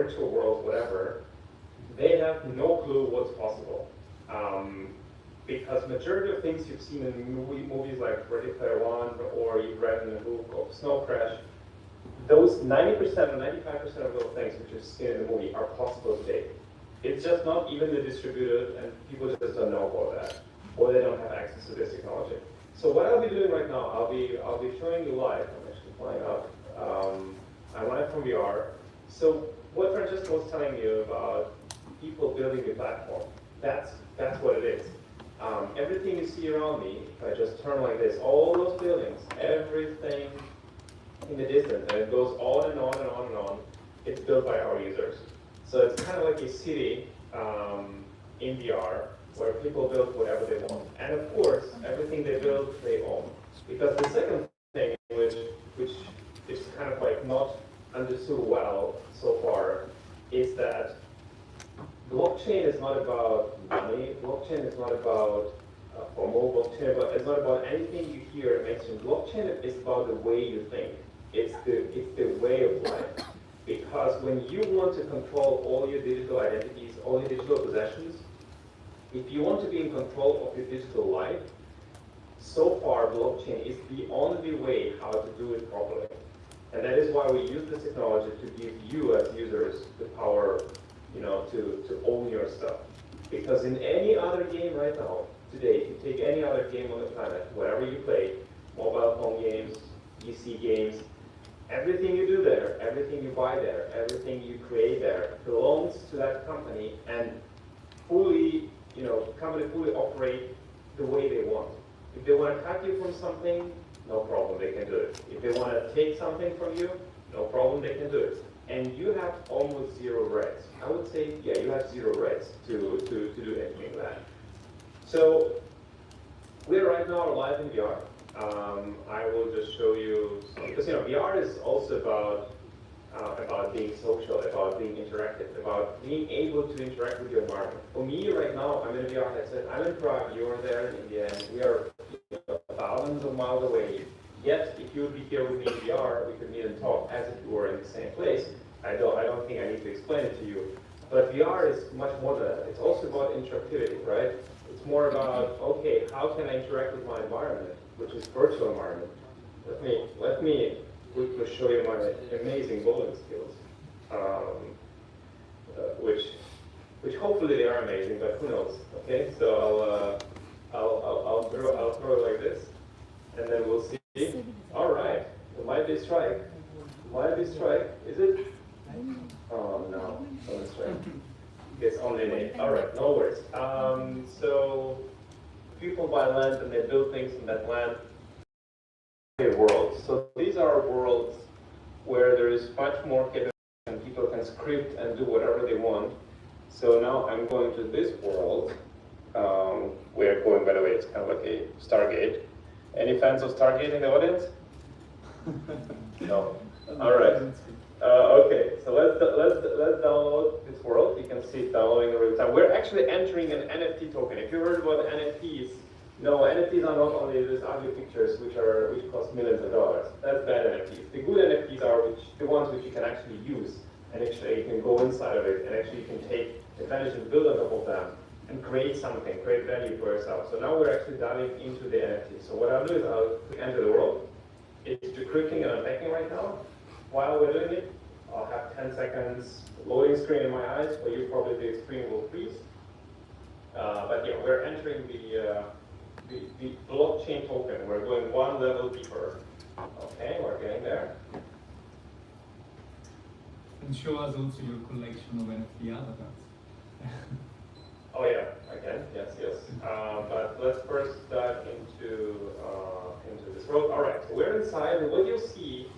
virtual worlds, whatever, they have no clue what's possible. Because majority of things you've seen in movies like Ready Player One, or you've read in the book of Snow Crash, those 90% or 95% of those things which you've seen in the movie are possible today. It's just not evenly distributed, and people just don't know about that, or they don't have access to this technology. So what I'll be doing right now, I'll be showing you live. I'm actually flying up. I'm live from VR. So what Francesco was telling you about people building the platform, that's what it is. Everything you see around me, if I just turn like this, all those buildings, everything in the distance, and it goes on and on and on and on, it's built by our users. So it's kind of like a city in VR where people build whatever they want. And of course, everything they build, they own. Because the second thing, which is kind of like not understood well so far, is that blockchain is not about money. Blockchain is not about formal blockchain, but it's not about anything you hear mentioned. Blockchain is about the way you think. It's the way of life. Because when you want to control all your digital identities, all your digital possessions, if you want to be in control of your digital life, so far blockchain is the only way how to do it properly. And that is why we use this technology to give you as users the power, to own your stuff. Because in any other game right now, today, if you take any other game on the planet, whatever you play, mobile phone games, PC games, everything you do there, everything you buy there, everything you create there belongs to that company, and company fully operate the way they want. If they want to cut you from something, no problem, they can do it. If they want to take something from you, no problem, they can do it. And you have almost zero rights. I would say, yeah, you have zero rights to do anything like that. So we're right now live in VR. I will just show you some, because VR is also about being social, about being interactive, about being able to interact with your environment. For me right now, I'm in a VR headset. I'm in Prague, you're there in India, and we are thousands of miles away. Yet, if you would be here with me in VR, we could meet and talk as if we were in the same place. I don't think I need to explain it to you. But VR is much more than that. It's also about interactivity, right? It's more about, okay, how can I interact with my environment, which is virtual environment. Let me quickly show you my amazing bowling skills, which hopefully they are amazing, but who knows? Okay, so I'll throw it like this, and then we'll see. All right, it might be a strike. Might be a strike. Is it? Oh no, not a strike. It's only an 8. All right, no worries. So people buy land and they build things in that land. Worlds. So these are worlds where there is much more capability and people can script and do whatever they want. So now I'm going to this world. We're going, by the way, it's kind of like a Stargate. Any fans of Stargate in the audience? No. All right. Okay. So let's download this world. You can see it downloading in real time. We're actually entering an NFT token. If you heard about NFTs, no, NFTs are not only these ugly pictures which cost millions of dollars. That's bad NFTs. The good NFTs are the ones which you can actually use, and actually you can go inside of it, and actually you can take advantage and build on top of them and create something, create value for yourself. So now we're actually diving into the NFT. So what I'll do is I'll enter the world. It's decrypting and unpacking right now. While we're doing it, I'll have 10 seconds loading screen in my eyes, where you probably the screen will freeze. But yeah, we're entering the blockchain token. We're going one level deeper. Okay, we're getting there. And show us also your collection of NFT avatars. Oh yeah, again, yes. But let's first dive into this world. All right, so we're inside, and what you'll see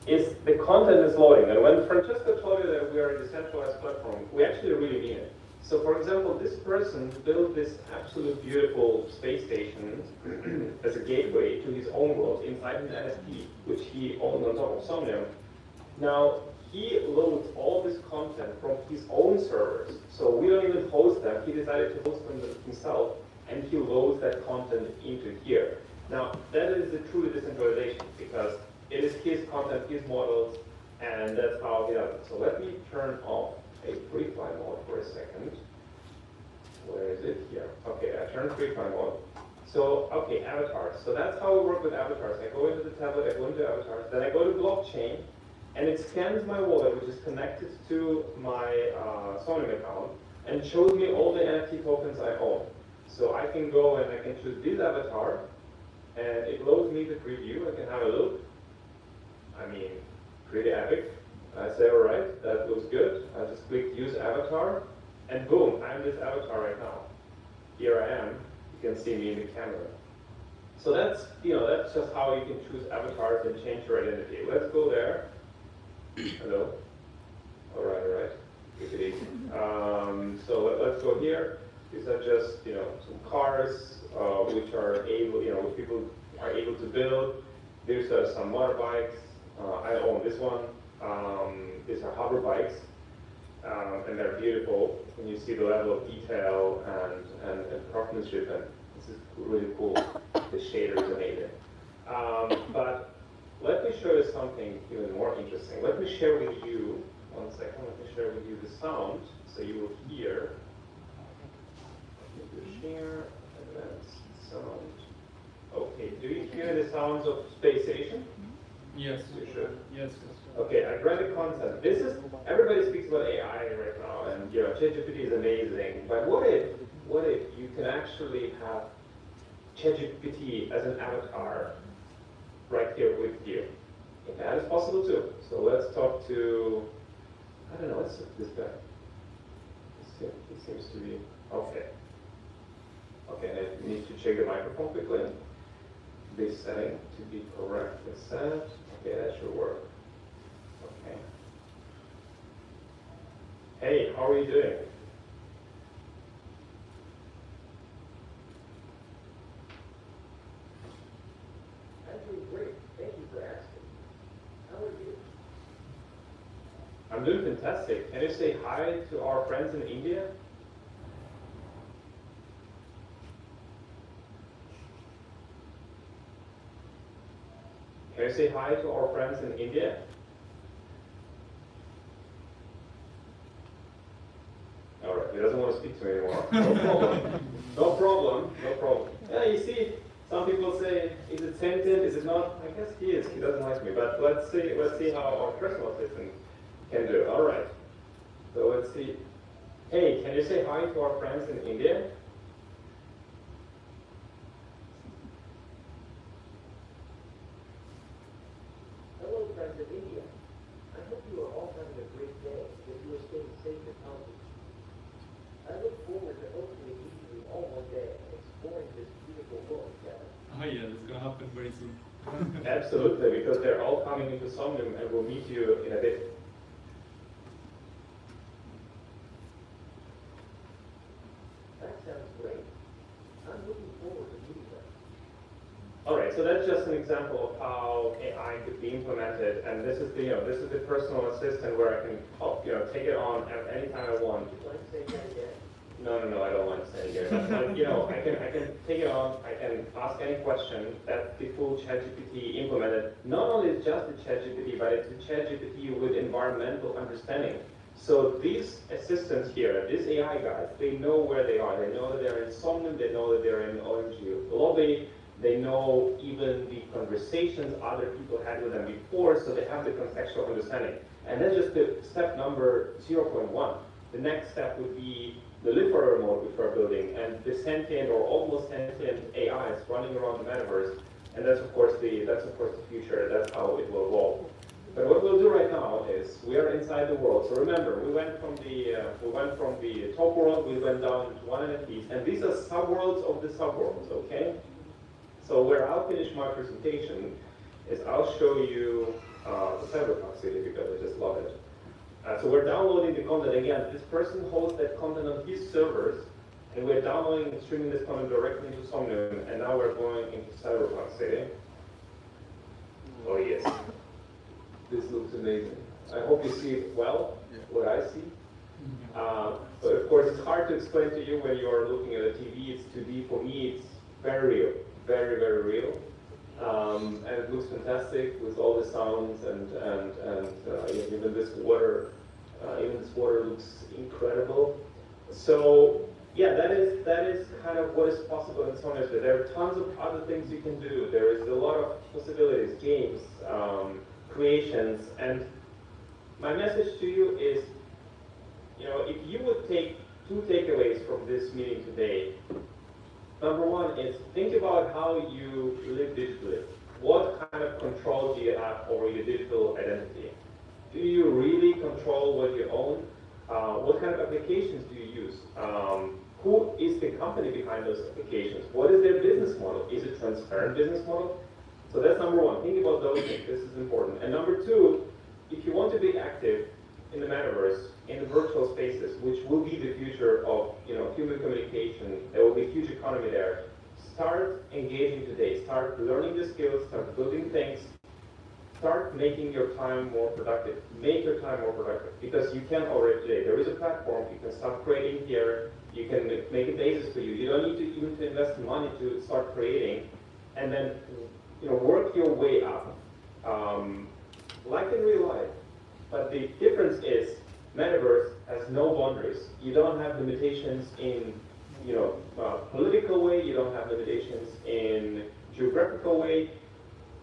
is the content is loading. And when Francesco told you that we are a decentralized platform, we actually really mean it. So for example, this person built this absolute beautiful space station as a gateway to his own world inside an NFT, which he owned on top of Somnium. Now, he loads all this content from his own servers. So we don't even host them. He decided to host them himself, and he loads that content into here. Now, that is the true decentralization, because it is his content, his models. And that's how he does it. So let me turn off a free fly mode for a second. Where is it? Here. Okay, I turned free fly mode. So, okay, avatars. So that's how we work with avatars. I go into the tablet, I go into avatars, then I go to blockchain, and it scans my wallet, which is connected to my Somnium account, and shows me all the NFT tokens I own. So I can go and I can choose this avatar, and it loads me the preview. I can have a look. I mean, pretty epic. I say, all right, that looks good. I just click use avatar, and boom, I'm this avatar right now. Here I am. You can see me in the camera. So that's, that's just how you can choose avatars and change your identity. Let's go there. Hello. All right. Take it easy. So let's go here. These are just, some cars which are able, which people are able to build. These are some motorbikes. I own this one. These are hover bikes, and they're beautiful. And you see the level of detail and craftsmanship, and this is really cool. The shader is amazing. But let me show you something even more interesting. Let me share with you, one second, let me share with you the sound, so you will hear. Share, advanced sound. Okay, do you hear the sounds of space station? Yes. You should. Yes. Okay, I read the concept. This is, everybody speaks about AI right now, and ChatGPT is amazing. But what if you can actually have ChatGPT as an avatar right here with you? And that is possible too. So let's talk to, I don't know, let's talk to this guy. He seems to be, okay. Okay, I need to check the microphone quickly. This setting to be correctly set. Okay, that should work. Okay. Hey, how are you doing? I'm doing great. Thank you for asking. How are you? I'm doing fantastic. Can you say hi to our friends in India? Can you say hi to our friends in India? All right, he doesn't want to speak to me anymore. No problem. No problem. No problem. Yeah, you see, some people say, is it sentient? Is it not? I guess he is. He doesn't like me. But let's see how our personal assistant can do. All right. So let's see. Hey, can you say hi to our friends in India? Hello, friends of India. I hope you are all having a great day, that you are staying safe and healthy. I look forward to hopefully meeting you all one day and exploring this beautiful world together. Oh yeah, it's gonna happen very soon. Absolutely, because they're all coming into Somnium and we'll meet you in a bit. That sounds great. I'm looking forward to meeting them. All right, so that's just an example of how AI could be implemented, and this is the personal assistant where I can take it on at any time I want. Would you like to say that again? No, I don't want to say it here. But, I can take it on. I can ask any question. That's the full ChatGPT implemented. Not only is just the ChatGPT, but it's a ChatGPT with environmental understanding. So these assistants here, these AI guys, they know where they are. They know that they're in Somnium. They know that they're in OMG lobby. They know even the conversations other people had with them before, so they have the contextual understanding. And that's just the step number 0.1. The next step would be the live forever mode which we're building, and the sentient or almost sentient AIs running around the metaverse. And that's of course the future. That's how it will evolve. But what we'll do right now is we are inside the world. So remember, we went from the top world, we went down into one NFTs, and these are subworlds of the subworlds. Okay. So where I'll finish my presentation is I'll show you the Cyberpunk city because I just love it. So we're downloading the content again. This person hosts that content on his servers, and we're downloading and streaming this content directly into Somnium, and now we're going into Cyberpunk city. Oh yes, this looks amazing. I hope you see it well, what I see. But of course, it's hard to explain to you when you're looking at a TV. It's 2D. For me, it's very real, very real. and it looks fantastic with all the sounds even this water. Even this water looks incredible. So yeah, that is kind of what is possible in Somnium Space. There are tons of other things you can do. There is a lot of possibilities, games, creations, and my message to you is, if you would take 2 takeaways from this meeting today. Number 1 is think about how you live digitally. What kind of control do you have over your digital identity? Do you really control what you own? What kind of applications do you use? Who is the company behind those applications? What is their business model? Is it a transparent business model? So that's number 1. Think about those things. This is important. And number 2, if you want to be active in the metaverse, in the virtual spaces, which will be the future of human communication, there will be a huge economy there. Start engaging today. Start learning the skills. Start building things. Start making your time more productive. Make your time more productive because you can already today. There is a platform. You can start creating here. You can make a basis for you. You don't need to even to invest money to start creating, and then work your way up, like in real life. But the difference is, Metaverse has no boundaries. You don't have limitations in, political way. You don't have limitations in geographical way.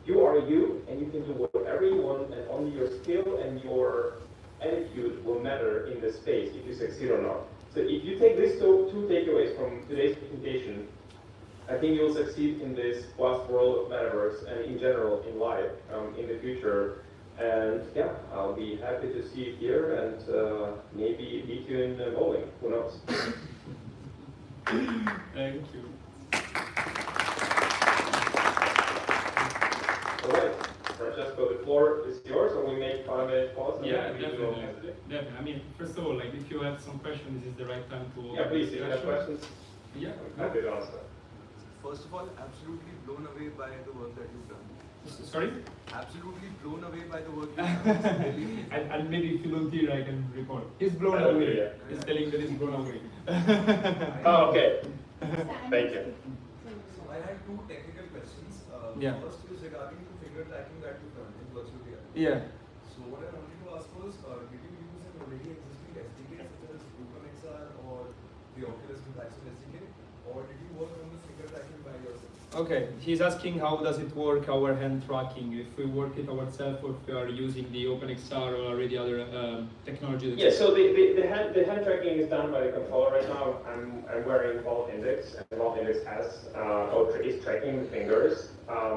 You are you, and you can do whatever you want, and only your skill and your attitude will matter in this space if you succeed or not. So if you take these two takeaways from today's presentation, I think you'll succeed in this vast world of Metaverse and in general in life in the future. And yeah, I'll be happy to see you here and maybe beat you in bowling. Who knows? Thank you. All right, Francesco, the floor is yours, and we make 5-minute pause. Yeah, definitely. I mean, first of all, if you have some questions, this is the right time to. Yeah, please. If you have questions, Yeah. I'm happy to answer. First of all, absolutely blown away by the work that you've done. Sorry? Absolutely blown away by the work you've done. Really. And maybe if you don't hear, I can record. He's blown I don't away. hear. He's telling that he's blown away. Oh, okay. Thank you. So I had 2 technical questions. Yeah. First is regarding the finger tracking that you've done in virtual reality. Yeah. So what I wanted to ask was, did you use an already existing SDK such as OpenXR or the Oculus Interaction SDK, or did you work on the finger tracking by yourself? Okay, he's asking how does it work, our hand tracking, if we work it ourselves or if we are using the OpenXR or already other technology. Yeah, so the hand tracking is done by the controller right now. I'm wearing Vault Index, and Vault Index is tracking the fingers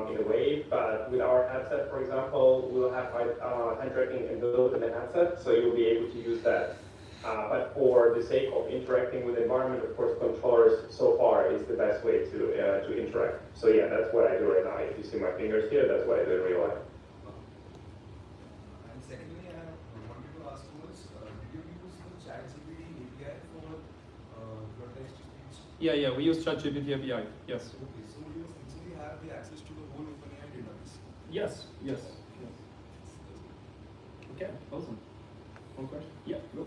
in a way, but with our headset, for example, we'll have hand tracking built in the headset, so you'll be able to use that. But for the sake of interacting with the environment, of course, controllers so far is the best way to interact. So yeah, that's what I do right now. If you see my fingers here, that's what I do in real life. And secondly, I wanted to ask was, did you use the ChatGPT API for your text-to-speech? Yeah, we use ChatGPT API, yes. Okay, so you essentially have the access to the whole OpenAI database. Yes. Okay, awesome. One question? Yeah, go.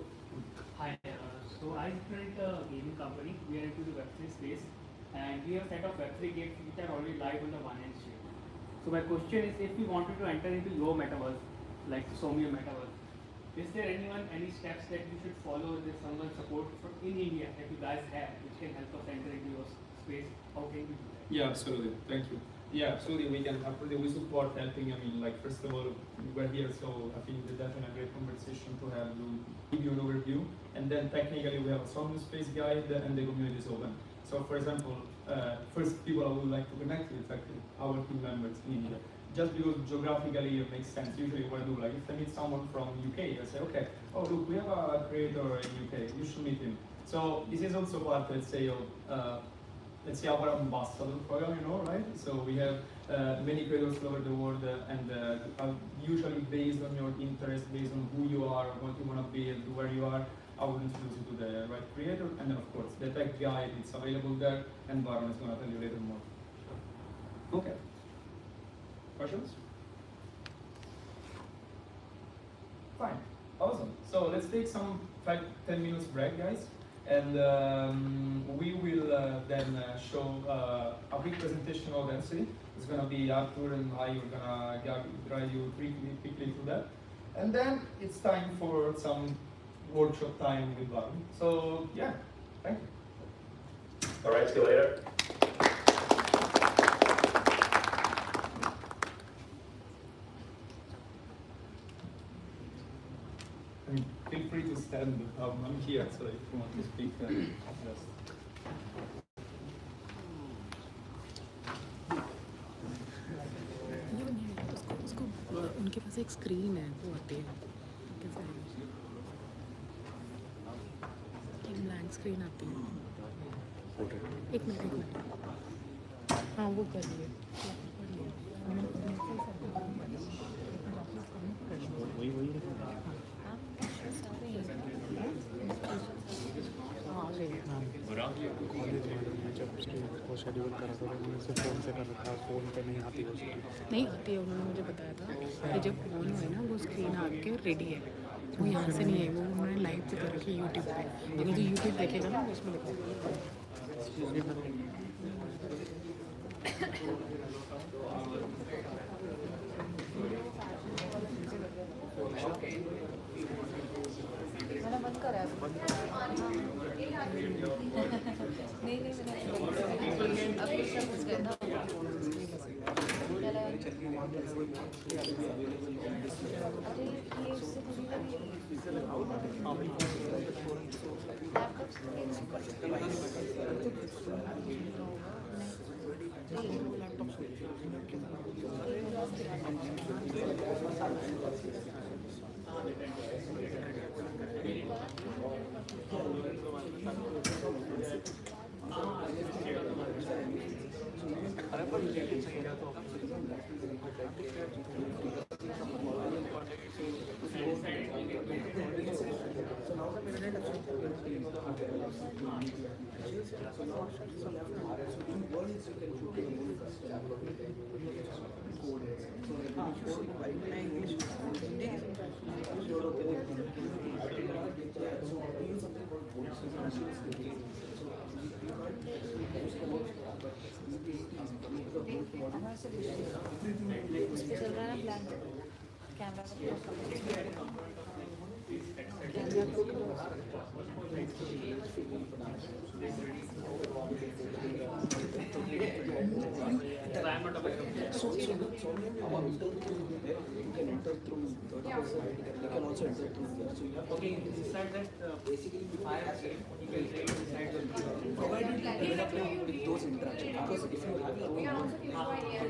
Hi, so I started a gaming company. We are into the Web3 space, and we have a set of Web3 games which are already live on the OneEdge chain. So my question is, if we wanted to enter into your metaverse, like Somnium Metaverse, is there any steps that you should follow? Is there someone support in India that you guys have which can help us enter into your space? How can we do that? Yeah, absolutely. Thank you. Yeah, absolutely. We support helping. I mean, first of all, we're here, so I think that's definitely a great conversation to have to give you an overview. And then technically, we have a Somnium Space guide, and the community is open. So, for example, first people I would like to connect with actually our team members in India. Just because geographically it makes sense. Usually, what I do, if I meet someone from UK, I say, okay, oh look, we have a creator in UK. You should meet him. So this is also part, let's say, of our ambassador program, right? So we have many creators all over the world, and usually based on your interest, based on who you are, what you want to build, where you are, I will introduce you to the right creator, and then of course the tech guide is available there, and Baron is going to tell you later more. Okay. Questions? Fine. Awesome. So let's take some 5-10 minutes break, guys. And we will then show a quick presentation of density. It's gonna be Arthur and I are gonna guide you quickly through that. And then it's time for some workshop time with Varun. So yeah, thank you. All right, see you later. And feel free to stand. I'm here, so if you want to speak, just. उनके पास एक screen है वो आती है एक blank screen आती है एक मिनट हाँ वो कर लिए शेड्यूल करा था उन्होंने सिर्फ फ़ोन से कर रखा फ़ोन पे नहीं आती वो नहीं आती है उन्होंने मुझे बताया था कि जब फोन हुए ना वो स्क्रीन आके रेडी है वो यहाँ से नहीं है वो उन्होंने लाइव पे कर रखी है यूट्यूब पे अगर तो यूट्यूब देखेगा ना उसमें मैंने बंद करा है नहीं मैंने अब सब कुछ गया ना अरे ये उससे उसमें चल रहा है blank camera So our enter through there, you can enter through third person, you can also enter through there. So you have Okay, inside that basically provided you develop with those interactions. Because if you have your own world,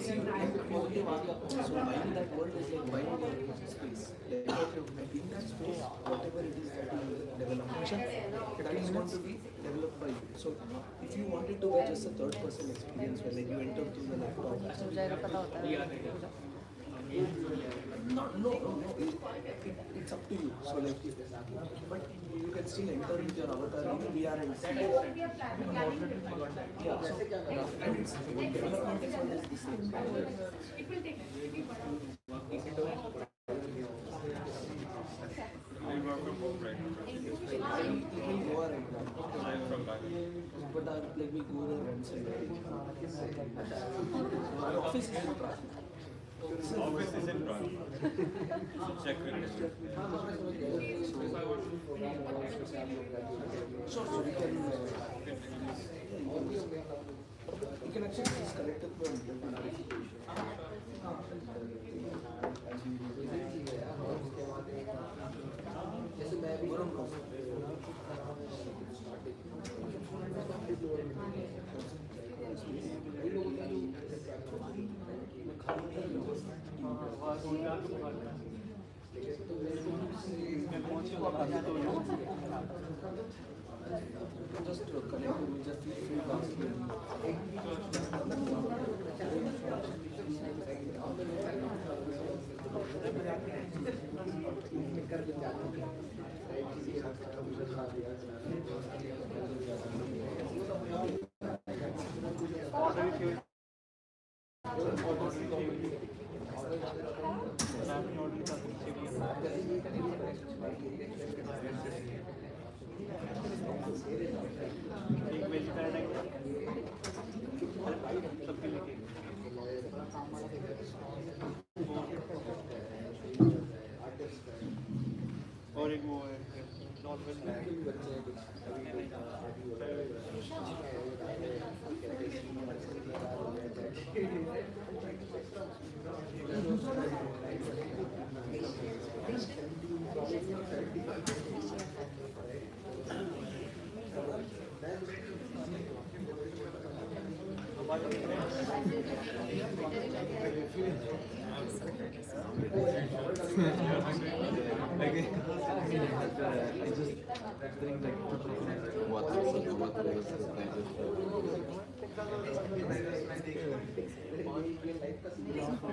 see, you have so buying that world is like buying your space. Like, in that space, whatever it is that you develop, that is going to be developed by you. So if you wanted to be just a third person experience where like you enter through the laptop, no, it's up to you. So like, but you can still enter with your avatar in VR and see. Yeah, so and it's development is always the same. But like we go there once a day. Our office is in Prague. Office is in Prague. Check with it. So we can you can actually just connect it from just connect with just एक वो है normal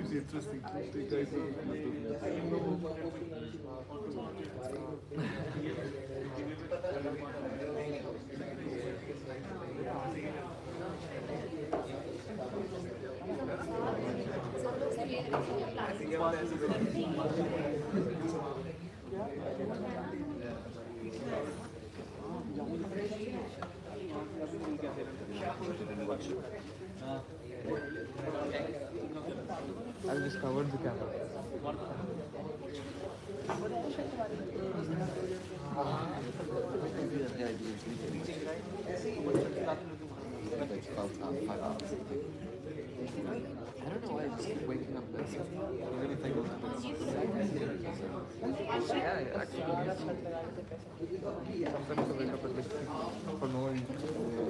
It's interesting. I discovered the camera. I don't know why I just keep waking up late. Even if I go to bed. Yeah, actually. Sometimes I wake up at like 6 for no reason.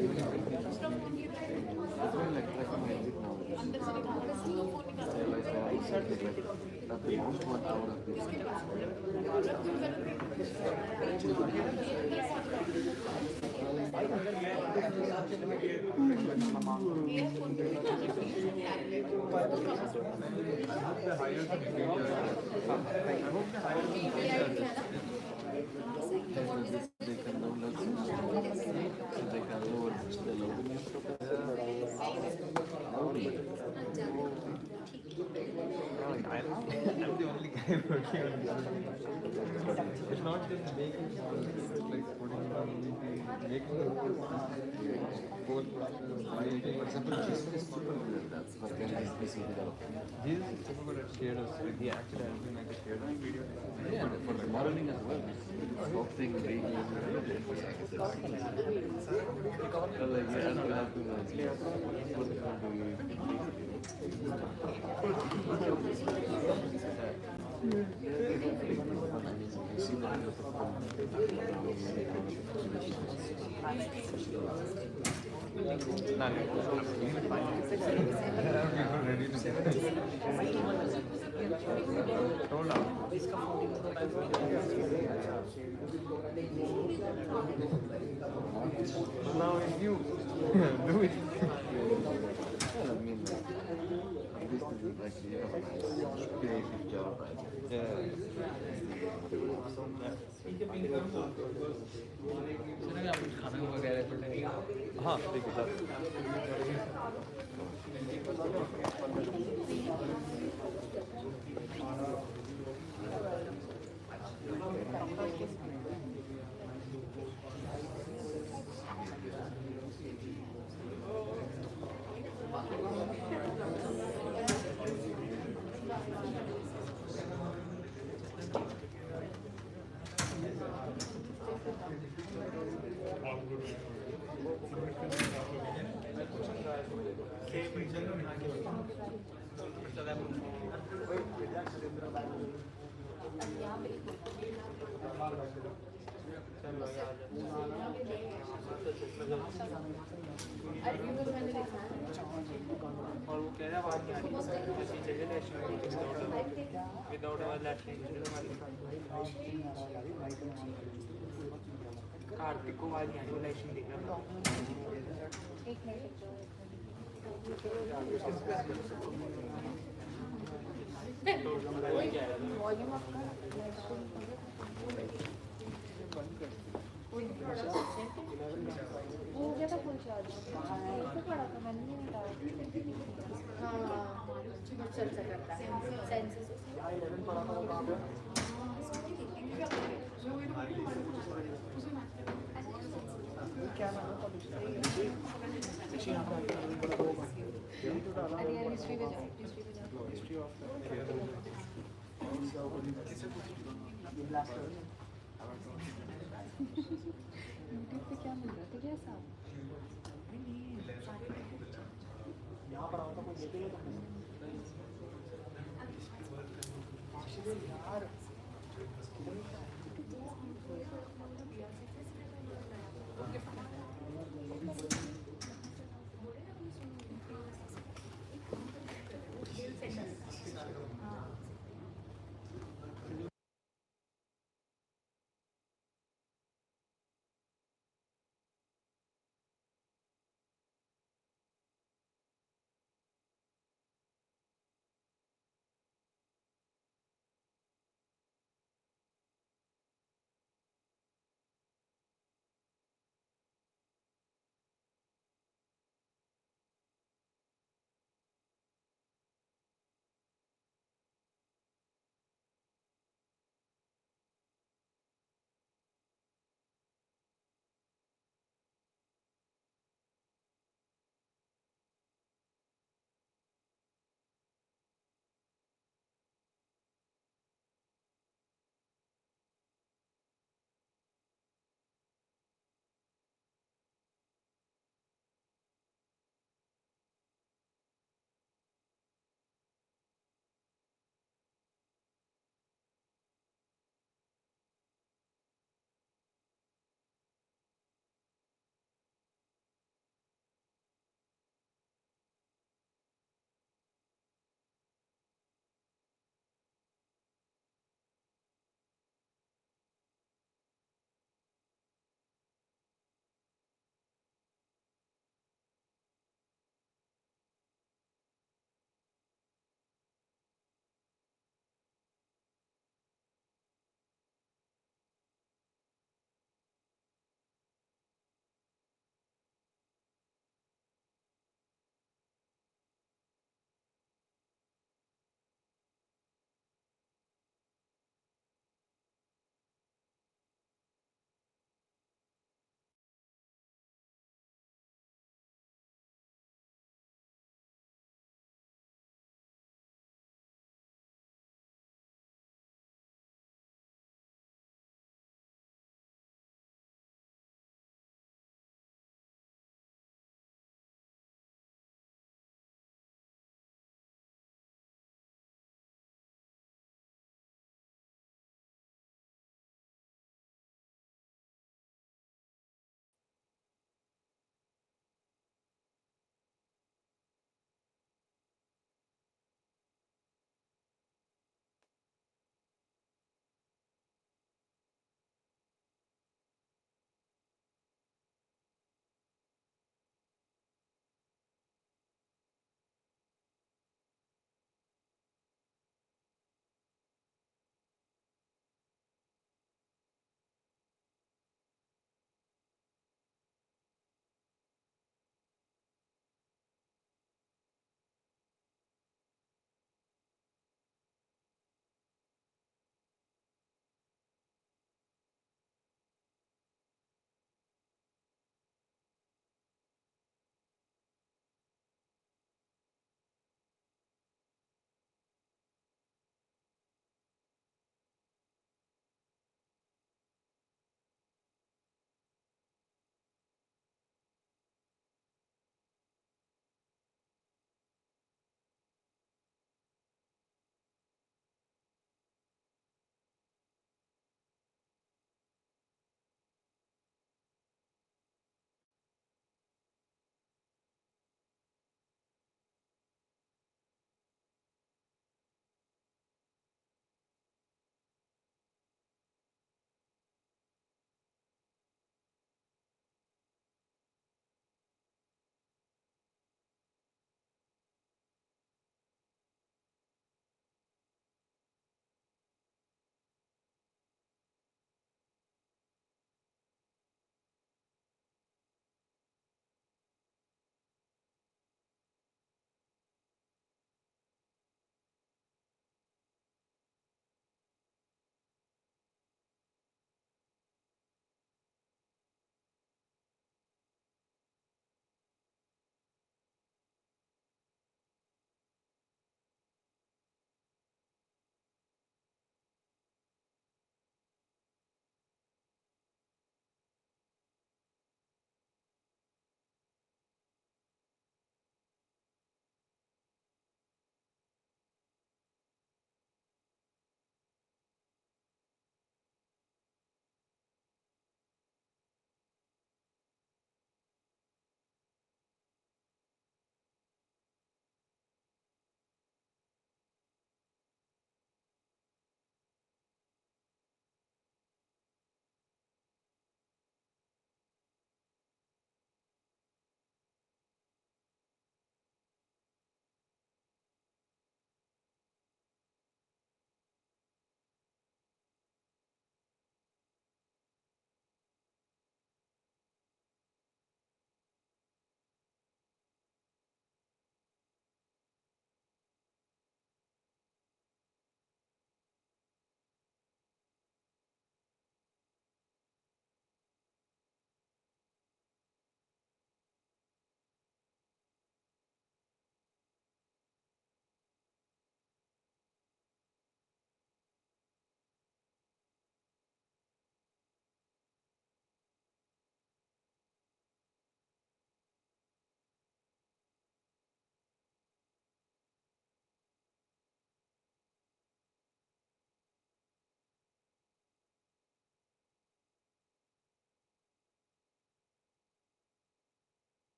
Even if I feel sleepy. It's been like my exit now. I realize that the most 1 hour of this. They can download so they can lower the loading. I'm the only guy working on this. It's not just making sound, it's like putting it on making the whole process. For example, Jesus is super good at that, but then he's busy developing. Jesus is super good at shaders. Like he actually has been like a shader video. Yeah, and for the modeling as well. Sculpting, reading, everything. So like you have to put it on Now if you do it. I mean, this is actually a nice creative job, right? हाँ ठीक है sir और वो कह रहा बात नहीं ऐसी जगह विदाउट अवर कार्तिक को आज नहीं वाला इशू दिख रहा वो हो गया था फुल चार्ज इसको पड़ा था मैंने नहीं डाला हाँ चल सकता है सेंसेस क्या नाम है अरे यार हिस्ट्री पे जाओ हिस्ट्री ऑफ यूट्यूब पे क्या मिल रहा था जैसा यहाँ पर आओ तो कोई देखेगा तो यार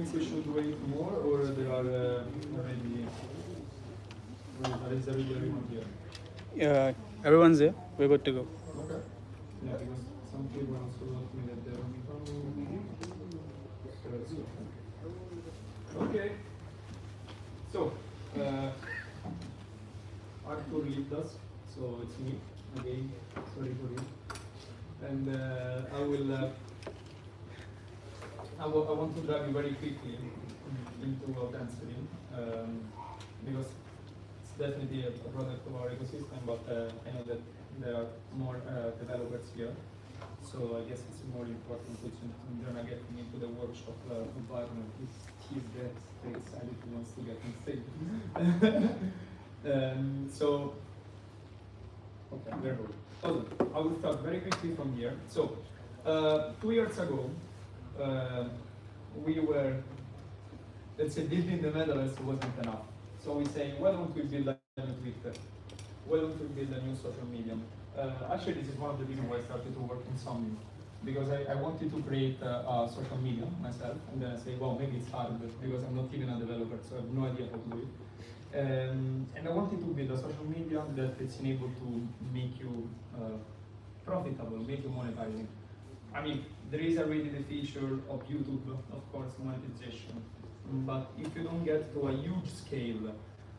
think we should wait more, or there are already? Is everyone here? Yeah, everyone's there. We're good to go. Okay. Yeah, because some people also told me that they will be coming. So that's okay. So, Arthur left us, so it's me again. Sorry for you. And I want to drive you very quickly into Audacity, because it's definitely a product of our ecosystem, but I know that there are more developers here, so I guess it's more important to gonna get into the workshop environment. He's there, very excited, he wants to get on stage. So, okay, very good. Awesome. I will start very quickly from here. So, 2 years ago, we were, let's say, building the Metaverse wasn't enough. So we say, why don't we build a new Twitter? Why don't we build a new social media? Actually, this is one of the reasons why I started to work in Somnium, because I wanted to create a social media myself, and then I say, well, maybe it's hard because I'm not even a developer, so I have no idea how to do it. And I wanted to build a social media that is enabled to make you profitable, make you monetizing. I mean, there is already the feature of YouTube, of course, monetization. But if you don't get to a huge scale,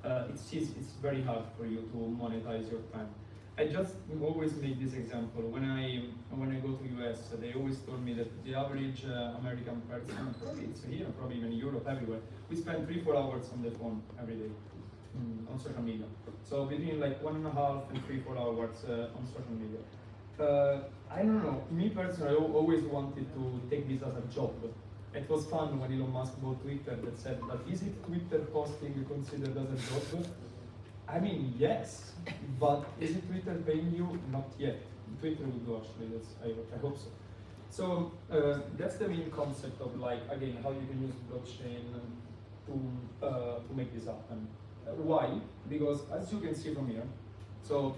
it's very hard for you to monetize your time. I just always make this example. When I go to US, they always told me that the average American person, probably it's here, probably even in Europe, everywhere, we spend 3-4 hours on the phone every day on social media. So between like 1.5 and 3-4 hours on social media. I don't know, me personally, I always wanted to take this as a job. It was fun when Elon Musk bought Twitter that said, but is it Twitter posting considered as a job? I mean, yes, but is it Twitter paying you? Not yet. Twitter will do actually, I hope so. So that's the main concept of like, again, how you can use blockchain to make this happen. Why? Because as you can see from here, so,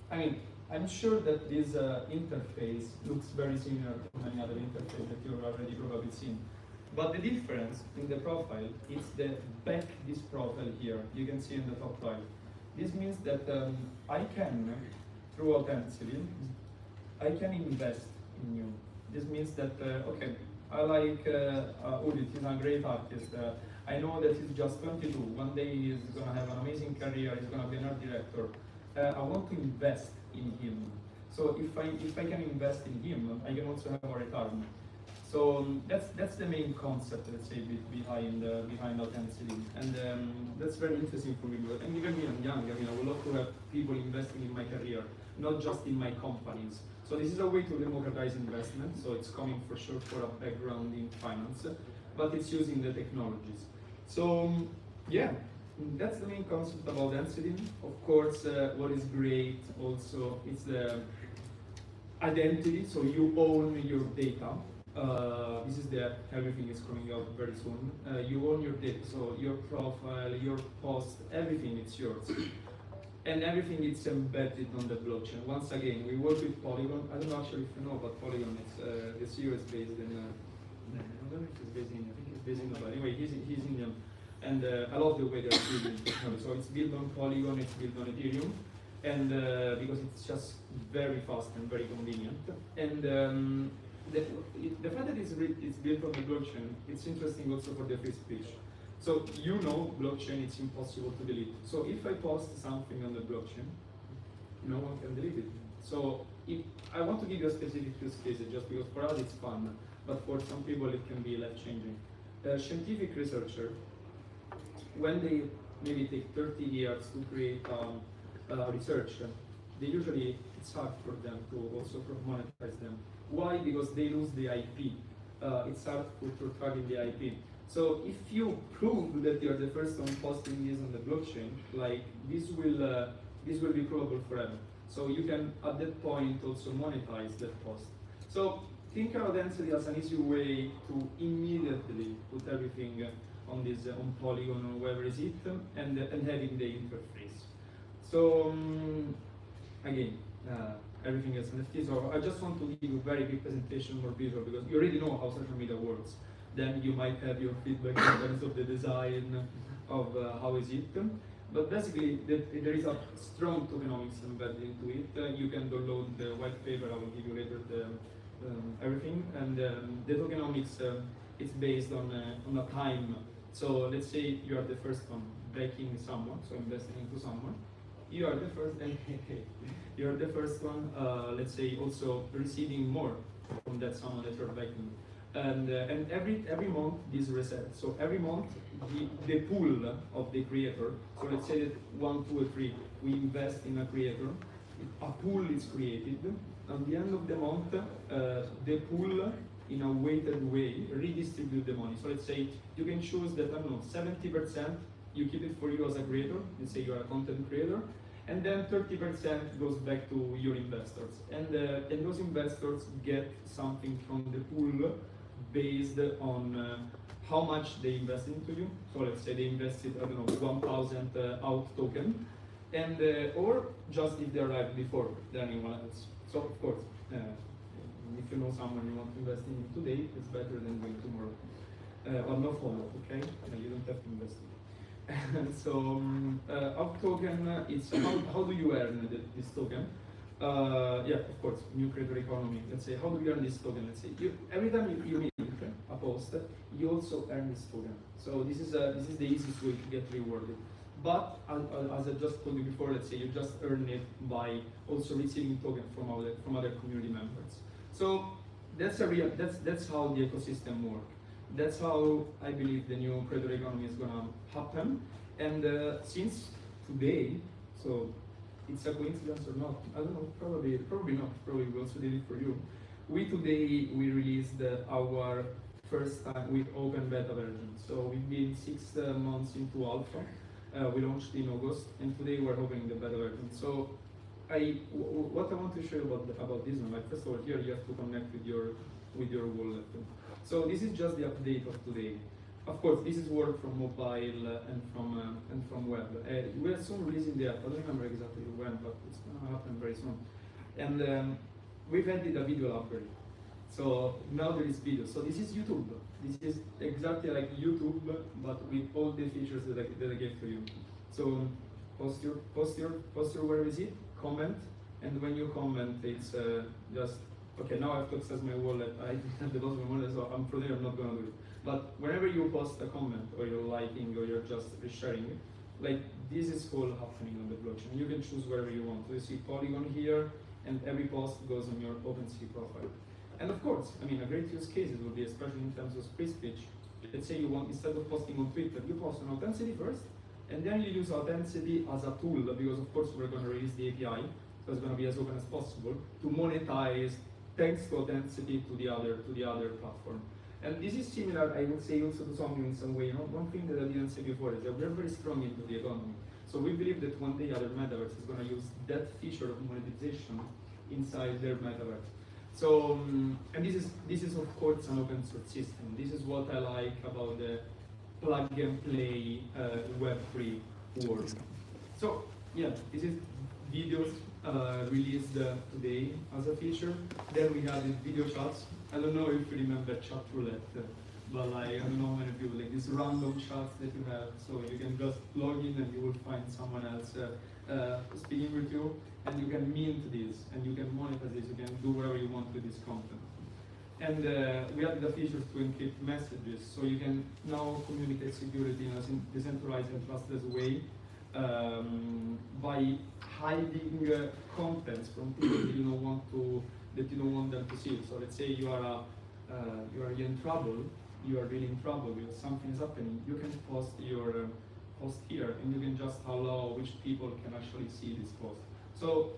I mean, I'm sure that this interface looks very similar to many other interfaces that you've already probably seen. But the difference in the profile is the back this profile here. You can see in the top right. This means that I can, through authenticity, I can invest in you. This means that, okay, I like Udit, he's a great artist. I know that he's just 22. One day he's going to have an amazing career, he's going to be an art director. I want to invest in him. So if I can invest in him, I can also have a return. So that's the main concept, let's say, behind authenticity, and that's very interesting for me. And even me, I'm young. I mean, I would love to have people investing in my career, not just in my companies. So this is a way to democratize investment. So it's coming for sure for a background in finance, but it's using the technologies. So yeah. That's the main concept of authenticity. Of course, what is great also is the identity. So you own your data. This is everything is coming out very soon. You own your data, so your profile, your post, everything is yours. And everything is embedded on the blockchain. Once again, we work with Polygon. I don't know actually if you know, but Polygon is US based in, I don't know if it's based in, I think it's based in Dubai. Anyway, he's Indian. And I love the way they're building technology. So it's built on Polygon, it's built on Ethereum, and because it's just very fast and very convenient. And the fact that it's built on the blockchain, it's interesting also for the free speech. So you know, blockchain, it's impossible to delete. So if I post something on the blockchain, no one can delete it. So if I want to give you a specific use case, just because for us it's fun, but for some people it can be life-changing. Scientific researcher, when they maybe take 30 years to create research, it's hard for them to also monetize them. Why? Because they lose the IP. It's hard for tracking the IP. So if you prove that you're the first one posting this on the blockchain, like this will be provable forever. So you can at that point also monetize that post. So think of authenticity as an easy way to immediately put everything on Polygon or wherever is it, and having the interface. So again, everything is NFT. So I just want to give you a very big presentation, more visual, because you already know how social media works. then you might have your feedback in terms of the design of how is it. But basically, there is a strong tokenomics embedded into it. You can download the white paper. I will give you later the everything. And the tokenomics is based on a time. So let's say you are the first one backing someone, so investing into someone. You are the first, and you are the first one. Let's say also receiving more from that someone that you're backing. And every month this resets. So every month the pool of the creator. So let's say that 1, 2, or 3 we invest in a creator. A pool is created. At the end of the month, the pool in a weighted way redistribute the money. So let's say you can choose that, I don't know, 70% you keep it for you as a creator. Let's say you're a content creator. And then 30% goes back to your investors. And those investors get something from the pool based on how much they invest into you. So let's say they invested, I don't know, 1,000 out token, and or just if they arrived before than anyone else. So of course, if you know someone you want to invest in today, it's better than doing tomorrow. Or no follow, okay? You don't have to invest in it. So out token, it's how do you earn this token? Yeah, of course, new creator economy. Let's say, how do you earn this token? Let's say, every time you make a post, you also earn this token. So this is the easiest way to get rewarded. But as I just told you before, let's say you just earn it by also receiving token from other community members. So that's how the ecosystem works. That's how I believe the new creator economy is gonna happen. And since today, so it's a coincidence or not? I don't know. Probably not. Probably we also did it for you. We released our first time with open beta version. So we've been 6 months into alpha. We launched in August, and today we're opening the beta version. So what I want to show you about this one, like first of all, here you have to connect with your wallet. So this is just the update of today. Of course, this is work from mobile and from web. We are soon releasing the app. I don't remember exactly when, but it's gonna happen very soon. And we've added a video library. So now there is video. So this is YouTube. This is exactly like YouTube, but with all the features that I gave to you. So post your where is it? Comment, and when you comment, it's just okay. Now I have to access my wallet. I have the bottom of my wallet, so I'm probably not gonna do it. But whenever you post a comment, or you're liking, or you're just resharing it, like this is all happening on the blockchain. You can choose wherever you want. So you see Polygon here, and every post goes on your OpenSea profile. And of course, I mean, a great use case would be, especially in terms of free speech. Let's say you want, instead of posting on Twitter, you post on Authenticity first, and then you use Authenticity as a tool, because of course we're going to release the API, so it's going to be as open as possible, to monetize thanks to Authenticity to the other platform. And this is similar, I would say, also to Somnium in some way. You know, one thing that I didn't say before is that we're very strong into the economy. So we believe that one day other metaverse is going to use that feature of monetization inside their metaverse. So, and this is of course an open source system. This is what I like about the plug and play Web3 world. So yeah, this is videos released today as a feature. Then we have these video chats. I don't know if you remember chat roulette, but like, I don't know how many people, like these random chats that you have. So you can just log in and you will find someone else speaking with you, and you can mint this, and you can monetize this, you can do whatever you want with this content. And we added the features to encrypt messages, so you can now communicate security in a decentralized and trustless way by hiding contents from people that you don't want them to see. So let's say you are in trouble, you are really in trouble because something is happening. You can post your post here, and you can just allow which people can actually see this post. So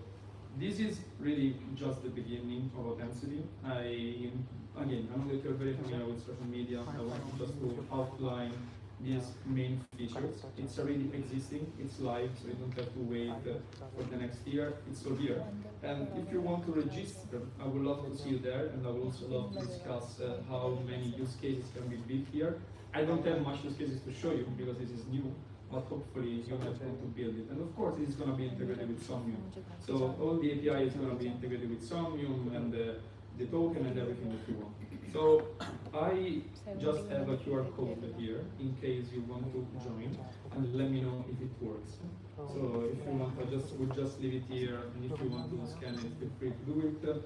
this is really just the beginning of Authenticity. I know that you're very familiar with social media. I want just to outline these main features. It's already existing, it's live, so you don't have to wait for the next year. It's all here. And if you want to register, I would love to see you there, and I would also love to discuss how many use cases can be built here. I don't have much use cases to show you because this is new, but hopefully you have time to build it. And of course, it is going to be integrated with Somnium. So all the API is going to be integrated with Somnium, and the token and everything that you want. So I just have a QR code here in case you want to join, and let me know if it works. So if you want, we'll just leave it here, and if you want to scan it, feel free to do it.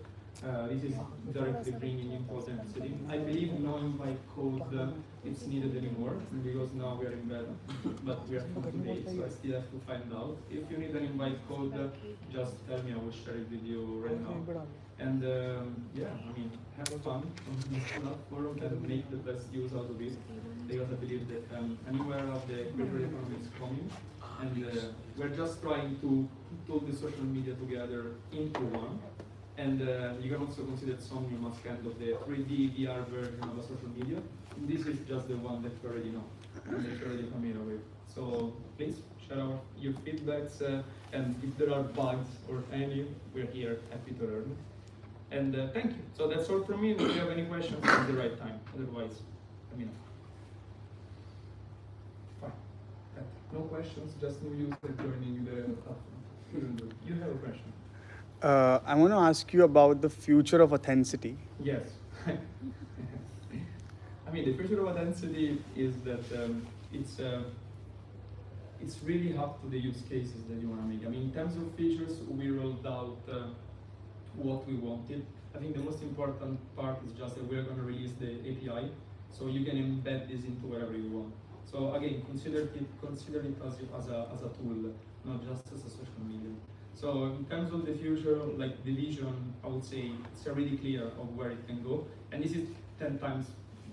This is directly bringing in authenticity. I believe no invite code is needed anymore because now we are in bed, but we are from today, so I still have to find out. If you need an invite code, just tell me, I will share it with you right now. And yeah, I mean, have fun on this platform and make the best use out of it, because I believe that I'm aware of the creator economy is coming, and we're just trying to put the social media together into one. And you can also consider Somnium as kind of the 3D VR version of a social media. And this is just the one that you already know and that you're already familiar with. So please share your feedbacks, and if there are bugs or any, we're here, happy to learn. And thank you. So that's all from me. If you have any questions, it's the right time. Otherwise, let me know. Fine. No questions, just new user joining the platform. You have a question. I want to ask you about the future of authenticity. Yes. I mean, the future of authenticity is that it's really up to the use cases that you want to make. I mean, in terms of features, we rolled out what we wanted. I think the most important part is just that we're going to release the API, so you can embed this into wherever you want. So again, consider it as a tool, not just as a social medium. So in terms of the future, like the vision, I would say it's already clear of where it can go. And this is 10 times,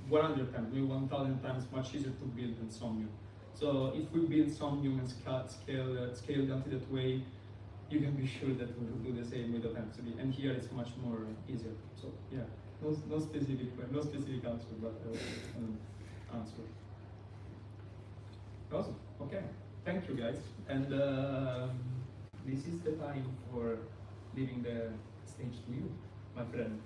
100 times, maybe 1,000 times much easier to build than Somnium. So if we build Somnium and scale it until that way, you can be sure that we will do the same with authenticity. And here it's much more easier. So yeah, no specific answer, but answer. Awesome. Okay. Thank you, guys. And this is the time for leaving the stage to you, my friend.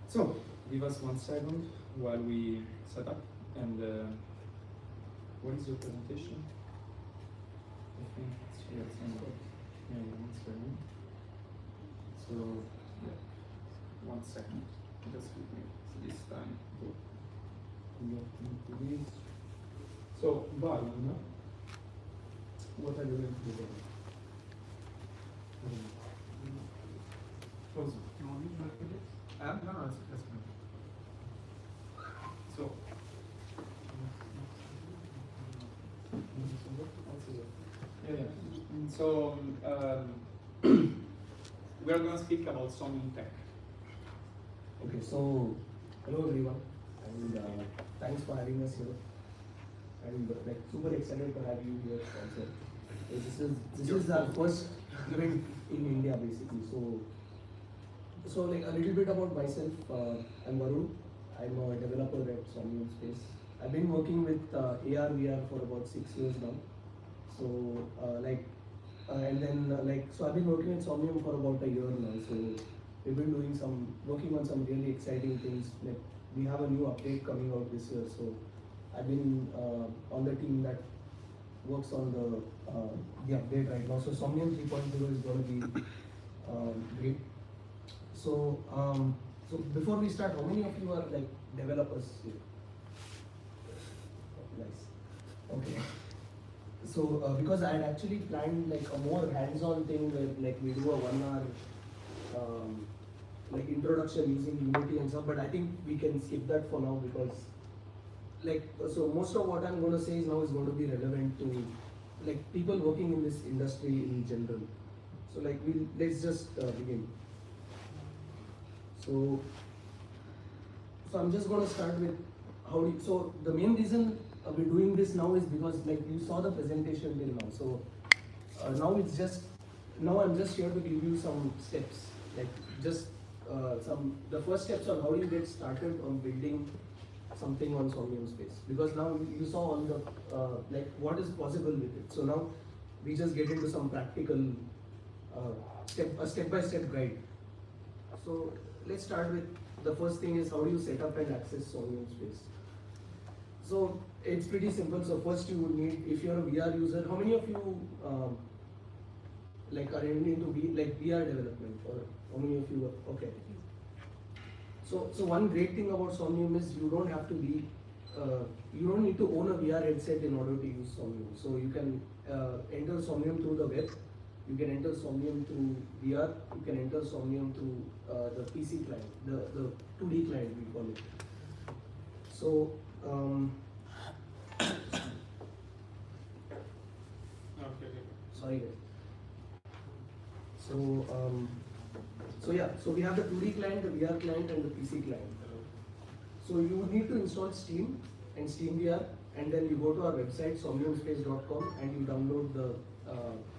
So, give us 1 second while we set up. And what is your presentation? I think it's here somewhere. Yeah, it's here. So, yeah, 1 second. Just give me this time. So, Balan, what are you going to do? Close. You want me to look at this? No, that's fine. So, So, we are going to speak about Somnium Tech. Okay, so hello everyone, and thanks for having us here. And like super excited to have you here also. This is our first event in India basically. So like a little bit about myself. I'm Varun. I'm a developer at Somnium Space. I've been working with AR VR for about 6 years now. So so I've been working with Somnium for about a year now. So we've been working on some really exciting things. Like we have a new update coming out this year. So I've been on the team that works on the update right now. So Somnium 3.0 is going to be great. So before we start, how many of you are like developers here? Nice. Okay. So because I had actually planned like a more hands-on thing where like we do a 1 hour like introduction using Unity and stuff, but I think we can skip that for now because like so most of what I'm going to say is now is going to be relevant to like people working in this industry in general. So like let's just begin. So I'm just going to start with so the main reason we're doing this now is because like you saw the presentation till now. So now I'm just here to give you some steps, like just the first steps on how do you get started on building something on Somnium Space, because now you saw all the like what is possible with it. So now we just get into some practical step-by-step guide. So let's start with the first thing is how do you set up and access Somnium Space. So it's pretty simple. So first you would need, if you're a VR user, how many of you like are into VR development, or how many of you are? Okay. So one great thing about Somnium is you don't have to be, you don't need to own a VR headset in order to use Somnium. So you can enter Somnium through the web, you can enter Somnium through VR, you can enter Somnium through the PC client, the 2D client we call it. So, sorry guys. So we have the 2D client, the VR client, and the PC client. So you would need to install Steam and SteamVR, and then you go to our website somniumspace.com and you download the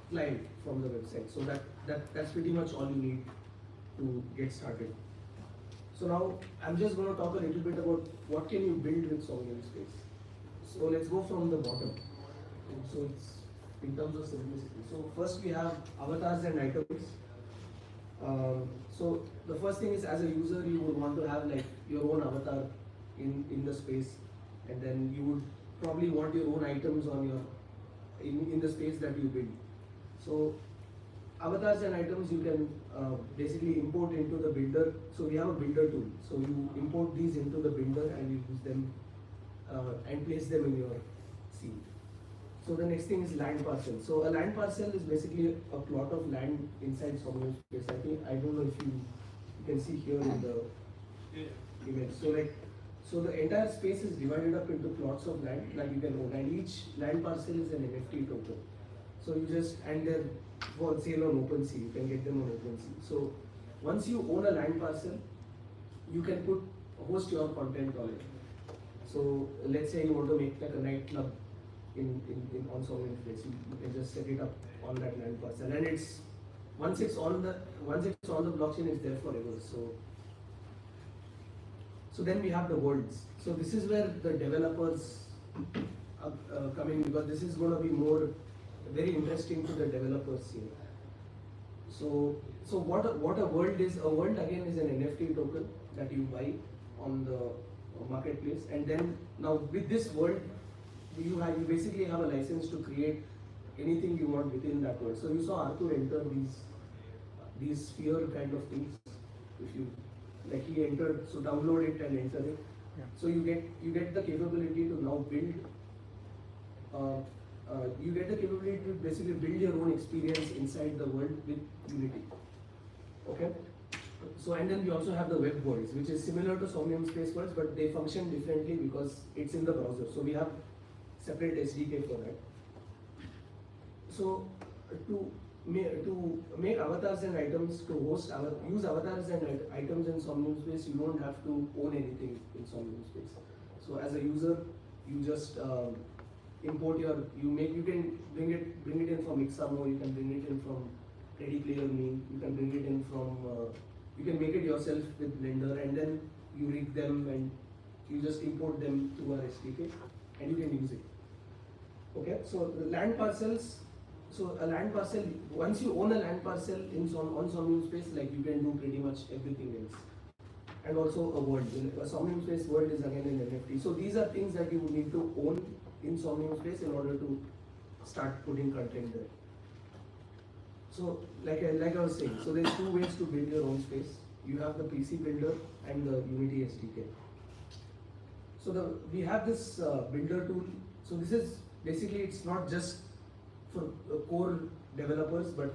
client from the website. So that's pretty much all you need to get started. So now I'm just going to talk a little bit about what can you build with Somnium Space. So let's go from the bottom. So it's in terms of simplicity. So first we have avatars and items. So the first thing is, as a user, you would want to have like your own avatar in the space, and then you would probably want your own items on your in the space that you build. So avatars and items you can basically import into the builder. So we have a builder tool. So you import these into the builder and you use them and place them in your scene. So the next thing is land parcel. So a land parcel is basically a plot of land inside Somnium Space. I don't know if you can see here in the image. So the entire space is divided up into plots of land that you can own, and each land parcel is an NFT token. So you just, and they're for sale on OpenSea, you can get them on OpenSea. So once you own a land parcel, you can host your content on it. So let's say you want to make like a nightclub on Somnium Space, you can just set it up on that land parcel, and it's once it's on the blockchain, it's there forever. So then we have the worlds. So this is where the developers come in, because this is going to be very interesting to the developers here. So what a world is? A world again is an NFT token that you buy on the marketplace, and then now with this world, you basically have a license to create anything you want within that world. So you saw Arthur enter these sphere kind of things. If you like, he entered, so download it and enter it. Yeah. So you get the capability to now build. You get the capability to basically build your own experience inside the world with Unity. Okay. So and then we also have the web worlds, which is similar to Somnium Space worlds, but they function differently because it's in the browser. So we have separate SDK for that. So to make avatars and items, to use avatars and items in Somnium Space, you don't have to own anything in Somnium Space. So as a user, you just import you can bring it in from Mixamo, you can bring it in from Ready Player Me, you can bring it in from you can make it yourself with Blender, and then you rig them and you just import them to our SDK and you can use it. Okay, so the land parcels. So a land parcel, once you own a land parcel on Somnium Space, like you can do pretty much everything else. And also a world. A Somnium Space world is again an NFT. So these are things that you would need to own in Somnium Space in order to start putting content there. So like I was saying, so there's two ways to build your own space. You have the PC builder and the Unity SDK. So we have this builder tool. So this is basically, it's not just for core developers, but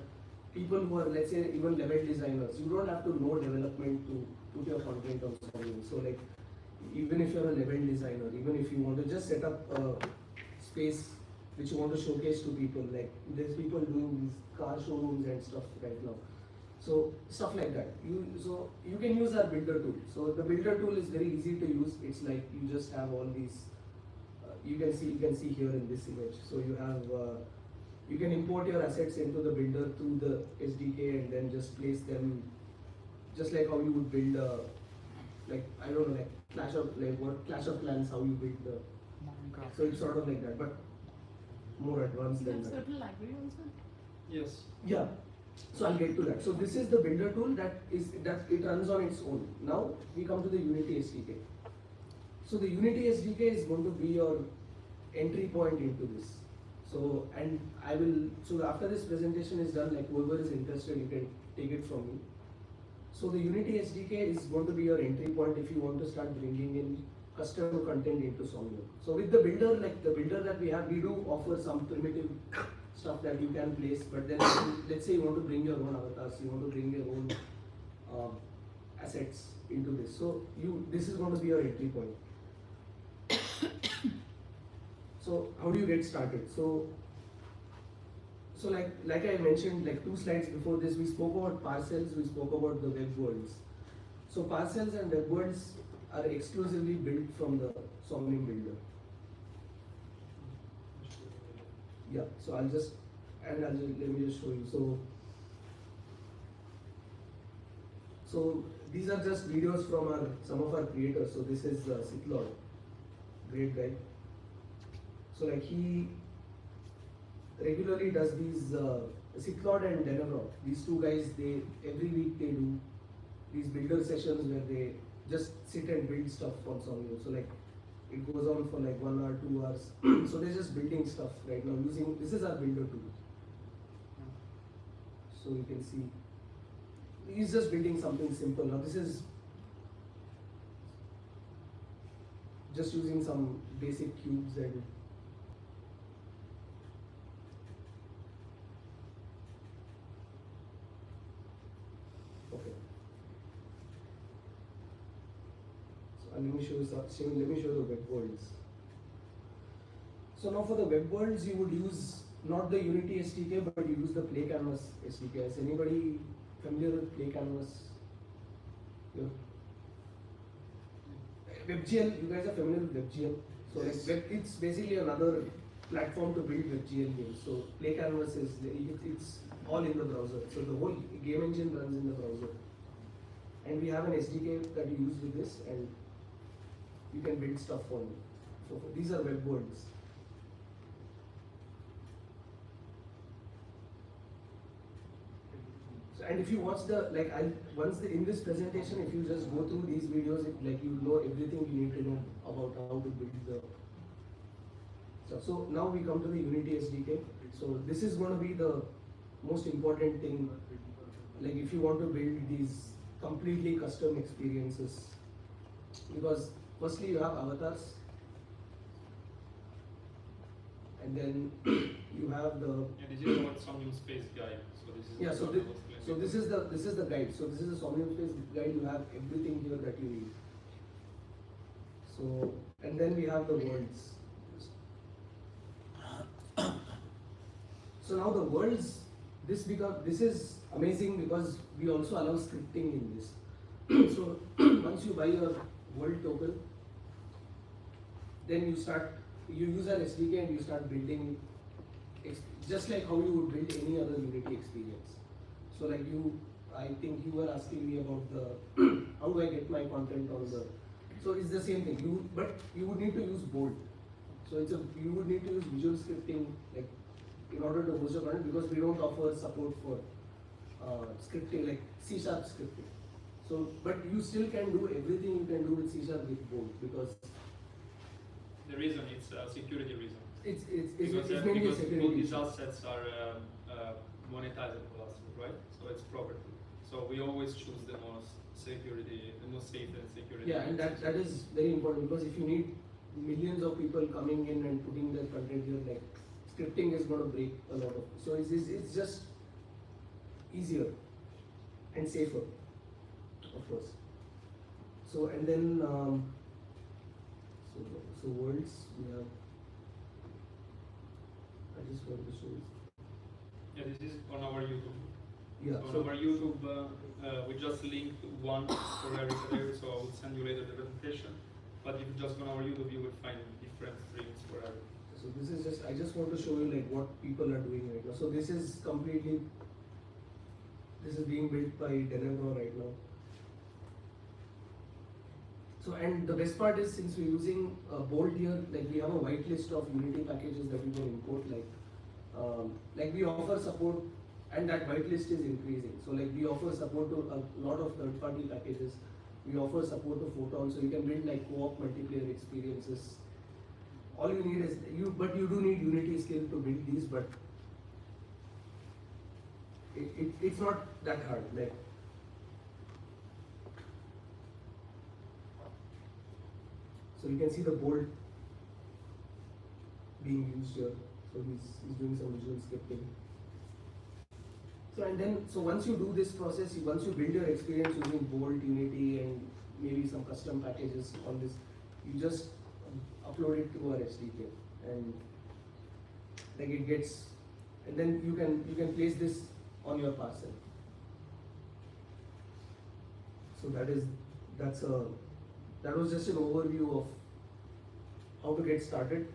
people who are, let's say, even level designers. You don't have to know development to put your content on Somnium. So like, even if you're a level designer, even if you want to just set up a space which you want to showcase to people, like there's people doing these car showrooms and stuff right now. So stuff like that. So you can use our builder tool. So the builder tool is very easy to use. It's like you just have all these. You can see here in this image. So you have you can import your assets into the builder through the SDK and then just place them, just like how you would build like I don't know, like Clash of Clans, how you build the. So it's sort of like that, but more advanced than that. Certain library also? Yes. Yeah. So I'll get to that. So this is the builder tool that it runs on its own. Now we come to the Unity SDK. So the Unity SDK is going to be your entry point into this. So, and so after this presentation is done, like whoever is interested, you can take it from me. So the Unity SDK is going to be your entry point if you want to start bringing in custom content into Somnium. So with the builder, like the builder that we have, we do offer some primitive stuff that you can place, but then let's say you want to bring your own avatars, you want to bring your own assets into this. So this is going to be your entry point. So how do you get started? So like I mentioned, like 2 slides before this, we spoke about parcels, we spoke about the web worlds. So parcels and web worlds are exclusively built from the Somnium builder. Yeah, so let me just show you. So these are just videos from some of our creators. So this is Sitlord, great guy. So like he regularly does these Sitlord and Dept. These 2 guys, they every week they do these builder sessions where they just sit and build stuff on Somnium. So like it goes on for like 1 hour, 2 hours. So they're just building stuff right now using, this is our builder tool. So you can see he's just building something simple. Now this is just using some basic cubes and okay. So let me show the web worlds. So now for the web worlds, you would use not the Unity SDK, but you use the Play Canvas SDK. Is anybody familiar with Play Canvas? Yeah. WebGL, you guys are familiar with WebGL? So Yes. like it's basically another platform to build WebGL games. So Play Canvas it's all in the browser. So the whole game engine runs in the browser. And we have an SDK that you use with this, and you can build stuff on it. So these are web worlds. And if you watch in this presentation, if you just go through these videos, you know everything you need to know about how to build the stuff. So now we come to the Unity SDK. So this is going to be the most important thing. Like if you want to build these completely custom experiences, because firstly you have avatars, and then you have the This is what Somnium Space guide. So this is this is the guide. So this is the Somnium Space guide. You have everything here that you need. So and then we have the worlds. So now the worlds, this is amazing because we also allow scripting in this. So once you buy your world token, then you use our SDK and you start building just like how you would build any other Unity experience. So like I think you were asking me about the how do I get my content on the, so it's the same thing. But you would need to use Bolt. So you would need to use visual scripting like in order to host your content, because we don't offer support for scripting like C# scripting. So but you still can do everything you can do with C# with Bolt, because the reason it's a security reason. It's because mainly a both security these issue. assets are monetizable assets, right? So it's property. So we always choose the most safe and security. Yeah, and that is very important, because if you need millions of people coming in and putting their content here, like scripting is going to break a lot of. So it's just easier and safer, of course. So and then so worlds we have. I just want to show you. Yeah, this is on our YouTube. Yeah. So on our YouTube, we just linked one for every category, so I will send you later the presentation. But if you just go on our YouTube, you will find different streams for every. So this is just, I just want to show you like what people are doing right now. So this is being built by Dept right now. So and the best part is, since we're using Bolt here, like we have a whitelist of Unity packages that we can import. Like we offer support, and that whitelist is increasing. So like we offer support to a lot of third-party packages. We offer support to Photon, so you can build like co-op multiplayer experiences. all you need is but you do need Unity skill to build these, but it's not that hard. Like, so you can see the bolt being used here. So he's doing some visual scripting. So and then, so once you do this process, once you build your experience using Bolt, Unity, and maybe some custom packages on this, you just upload it to our SDK, and like it gets, and then you can place this on your parcel. So that was just an overview of how to get started,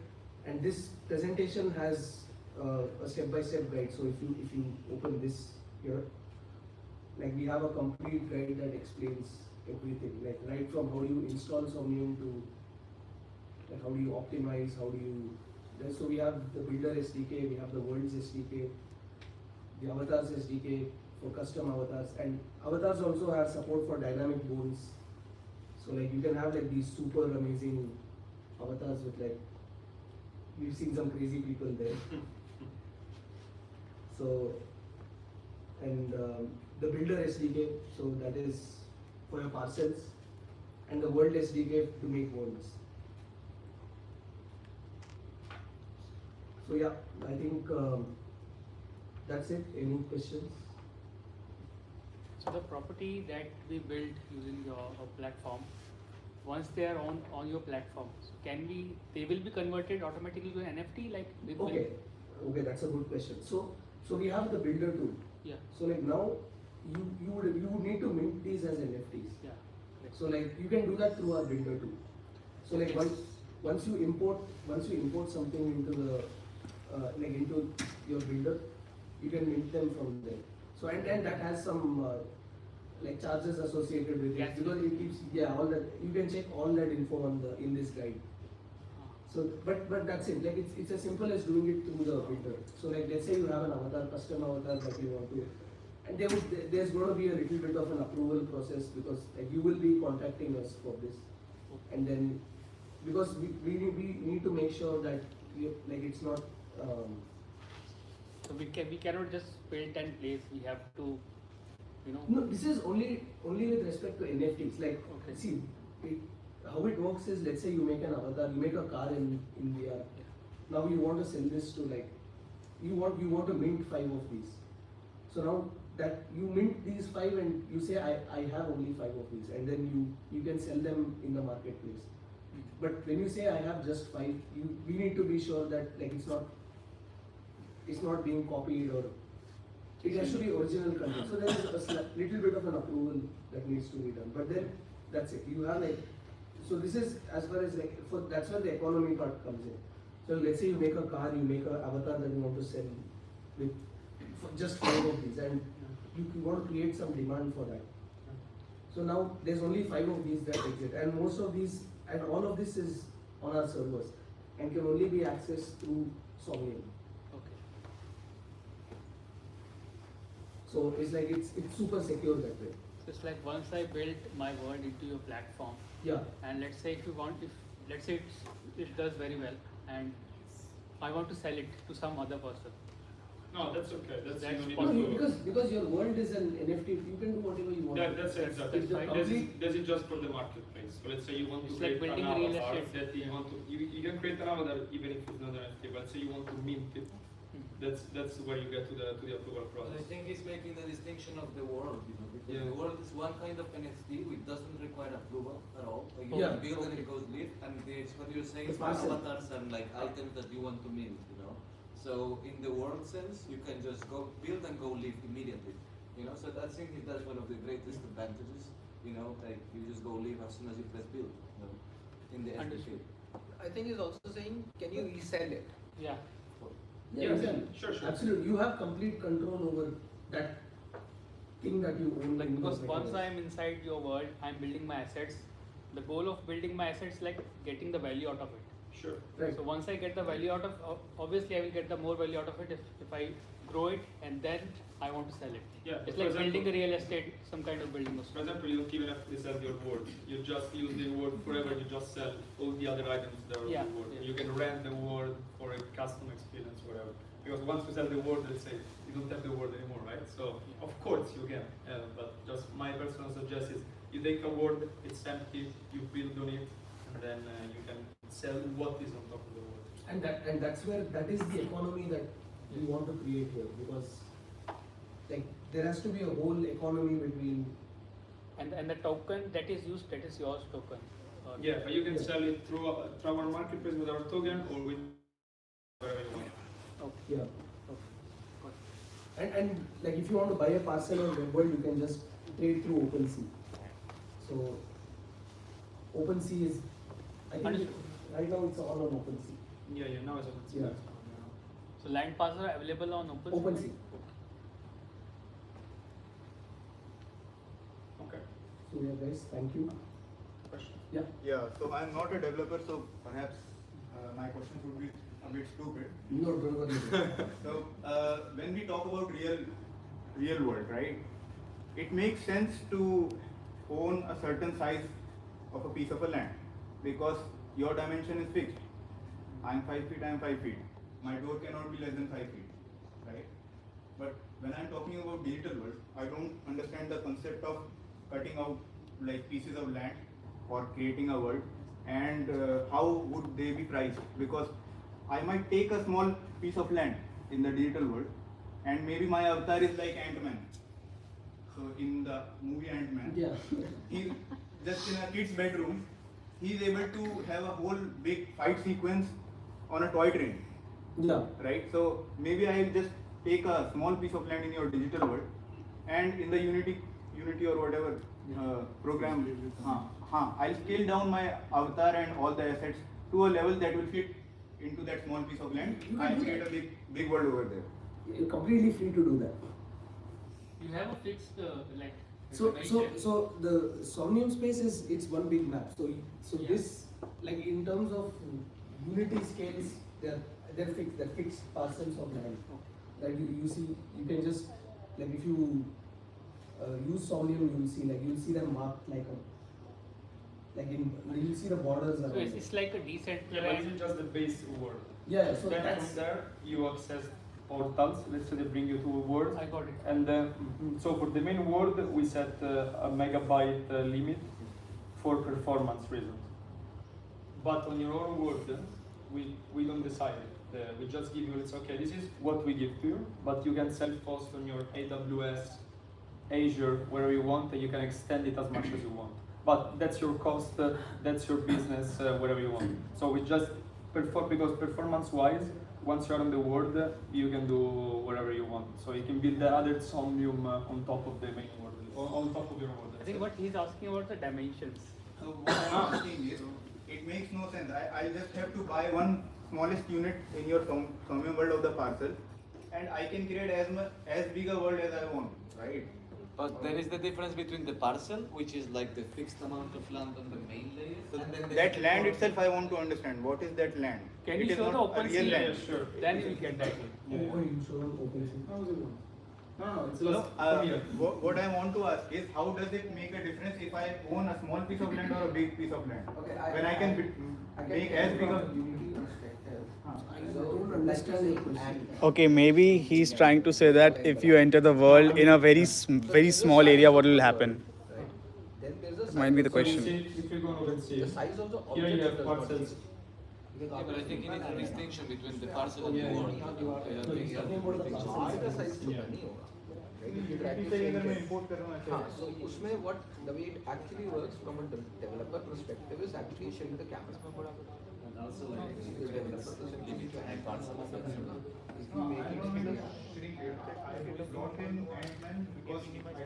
and this presentation has a step-by-step guide. So if you open this here, like we have a complete guide that explains everything, like right from how do you install Somnium to like how do you optimize, how do you. So we have the Builder SDK, we have the Worlds SDK, the Avatars SDK for custom avatars, and avatars also have support for dynamic bones. So like you can have like these super amazing avatars with like, we've seen some crazy people there. So, and the Builder SDK, so that is for your parcels, and the World SDK to make worlds. So yeah, I think that's it. Any questions? So the property that we built using your platform, once they are on your platform, so they will be converted automatically to an NFT, like we Okay, that's a good question. So we have the builder tool. Yeah. So like now you would need to mint these as NFTs. Yeah. So like you can do that through our builder tool. So like once you import something into the like into your builder, you can mint them from there. So and that has some like charges associated with it, because it keeps all that, you can check all that info in this guide. So but that's it. Like it's as simple as doing it through the builder. So like let's say you have an avatar, custom avatar that you want to, and there's going to be a little bit of an approval process, because like you will be contacting us for this, and then because we need to make sure that like it's not. So we cannot just build and place. We have to, No, this is only with respect to NFTs. Like, see, how it works is, let's say you make an avatar, you make a car in VR. Now you want to sell this to like, you want to mint 5 of these. So now that you mint these 5 and you say I have only 5 of these, and then you can sell them in the marketplace. But when you say I have just 5, we need to be sure that like it's not being copied, or it has to be original content. So there is a little bit of an approval that needs to be done. But then that's it. You have like, so this is as far as like, that's where the economy part comes in. So let's say you make a car, you make an avatar that you want to sell with just 5 of these, and you want to create some demand for that. So now there's only 5 of these that exist, and most of these, and all of this is on our servers and can only be accessed through Somnium. Okay. So it's like it's super secure that way. So it's like once I built my world into your platform. Yeah. And let's say let's say it does very well, and I want to sell it to some other person. No, that's okay. That's because your world is an NFT, you can do whatever you want. Yeah, that's exactly. This is just for the marketplace. So let's say you want to like create an building real avatar estate. that you want to, you can create an avatar even if it's not an NFT. But say you want to mint it, that's where you get to the approval process. I think he's making the distinction of the world, because the world is one kind of NFT which doesn't require approval at all. Like you can build and it goes live, and it's what you're saying is avatars and like items that you want to mint, So in the world sense, you can just go build and go live immediately, So I think that's one of the greatest advantages, like you just go live as soon as you press build, in the SDK. I think he's also saying, can you resell it? Yeah. Yeah, sure. Absolutely, you have complete control over that thing that you own. Like because once I am inside your world, I am building my assets. The goal of building my assets is like getting the value out of it. Sure. Right. So once I get the value out of, obviously I will get the more value out of it if I grow it and then I want to sell it. Yeah. It's For like example- building a real estate, some kind of building. For example, you don't even have to sell your word. You just use the word forever. You just sell all the other items that are Yeah, on the word. yeah. You can rent the word for a custom experience, whatever. Because once you sell the word, let's say you don't have the word anymore, right? So of course you can. But just my personal suggestion is you take a word, it's empty, you build on it, and then you can sell what is on top of the word. And that's where that is the economy that we want to create here, because like there has to be a whole economy between. And the token that is used, that is yours token. Yeah, but you can sell it through our marketplace with our token or with whatever you want. Okay. Yeah. And like if you want to buy a parcel on WebWorld, you can just trade through OpenSea. So OpenSea is, I think right now it's all on OpenSea. Yeah, now it's open. Yeah. So land parcels are available on OpenSea? OpenSea. Okay. So yeah guys, thank you. Question? Yeah. Yeah, so I'm not a developer, so perhaps my questions would be a bit stupid. No, don't worry. So when we talk about real world, right? It makes sense to own a certain size of a piece of a land because your dimension is fixed. I'm 5 feet, I'm 5 feet. My door cannot be less than 5 feet, right? But when I'm talking about digital world, I don't understand the concept of cutting out like pieces of land or creating a world, and how would they be priced? Because I might take a small piece of land in the digital world, and maybe my avatar is like Ant-Man. So in the movie Ant-Man, Yeah. he's just in a kid's bedroom, he's able to have a whole big fight sequence on a toy train. Yeah. Right? So maybe I'll just take a small piece of land in your digital world, and in the Unity or whatever program, I'll scale down my avatar and all the assets to a level that will fit into that small piece of land. I'll create a big world over there. You're completely free to do that. You have a fixed like. So the Somnium Space is it's one big map. So Yeah. this like in terms of Unity scales, they're fixed parcels of land. Like you see, you can just like if you use Somnium, you'll see them marked you'll see the borders So around. it's like a Yeah, but decentralized. this is just the base word. Yeah, so Then that's from there you access portals. Let's say they bring you to a word. I got it. And so for the main word, we set a megabyte limit for performance reasons. But on your own word, we don't decide it. We just give you, it's okay, this is what we give to you, but you can self-host on your AWS, Azure, wherever you want, and you can extend it as much as you want. But that's your cost, that's your business, whatever you want. So we just because performance-wise, once you're on the word, you can do whatever you want. So you can build the other Somnium on top of the main word, on top of your word. I think what he's asking about the dimensions. So what I'm asking is, it makes no sense. I just have to buy one smallest unit in your Somnium world of the parcel, and I can create as big a world as I want, right? But there is the difference between the parcel, which is like the fixed amount of land on the main layer, and then That land itself, I want to understand. What is that land? Can It you is show the not a open real sea? land. Sure. Then you will get that. you show OpenSea. No, it's No, come here. what I want to ask is, how does it make a difference if I own a small piece of land or a big piece of land? Okay, When I can make as big a... Unity perspective. I don't understand your question. Okay, maybe he's trying to say that if you enter the world in a very small area, what will happen? Then there's a That might be the size question. If you go and see, The size of the here you object have parcels. yeah, but I think it is a distinction between the parcel and the word. का size तो नहीं होगा. Right? If you practice it, हाँ, so उसमें what the way it actually works from a developer perspective is actually showing the camera. And also like The developer perspective limit to add parcel of it. if you make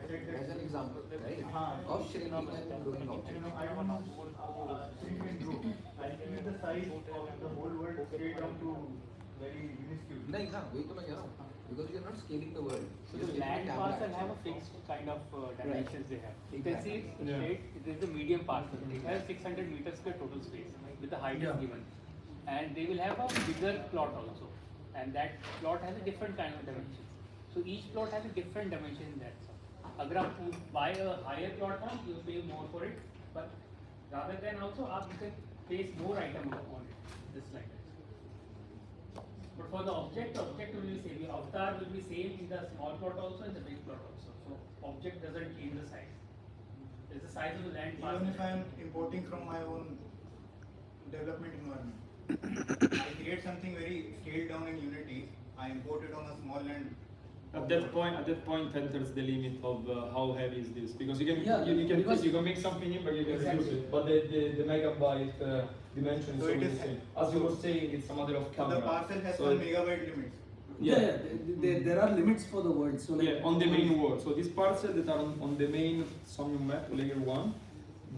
it as an example, right, of shrinking and growing object. I don't know shrink and grow. I can the size of the whole world straight down to very minuscule. नहीं ना, वही तो मैं कह रहा हूँ. Because you're not scaling the world. So the land parcel have a fixed kind of dimensions they have. You can see straight, it is a medium parcel. It has 600 meters square total space with the height is given. and they will have a bigger plot also, and that plot has a different kind of dimensions. So each plot has a different dimension in that. अगर आप buy a higher plot now, you pay more for it, but rather than also you can place more item on it, just like that. But for the object will be same. Your avatar will be same in the small plot also and the big plot also. So object doesn't change the size. It's the size of the land. Even if I am importing from my own development environment, I create something very scaled down in Unity. I import it on a small land. At that point enters the limit of how heavy is this, because you can because you can make something in, but you can exactly. reduce it. But the megabyte dimension is So so it the is- same. As you were saying, it's a matter of So camera. the parcel has So 1 megabyte limits. There are limits for the word. So like on the main word. So these parcels that are on the main Somnium map, layer 1,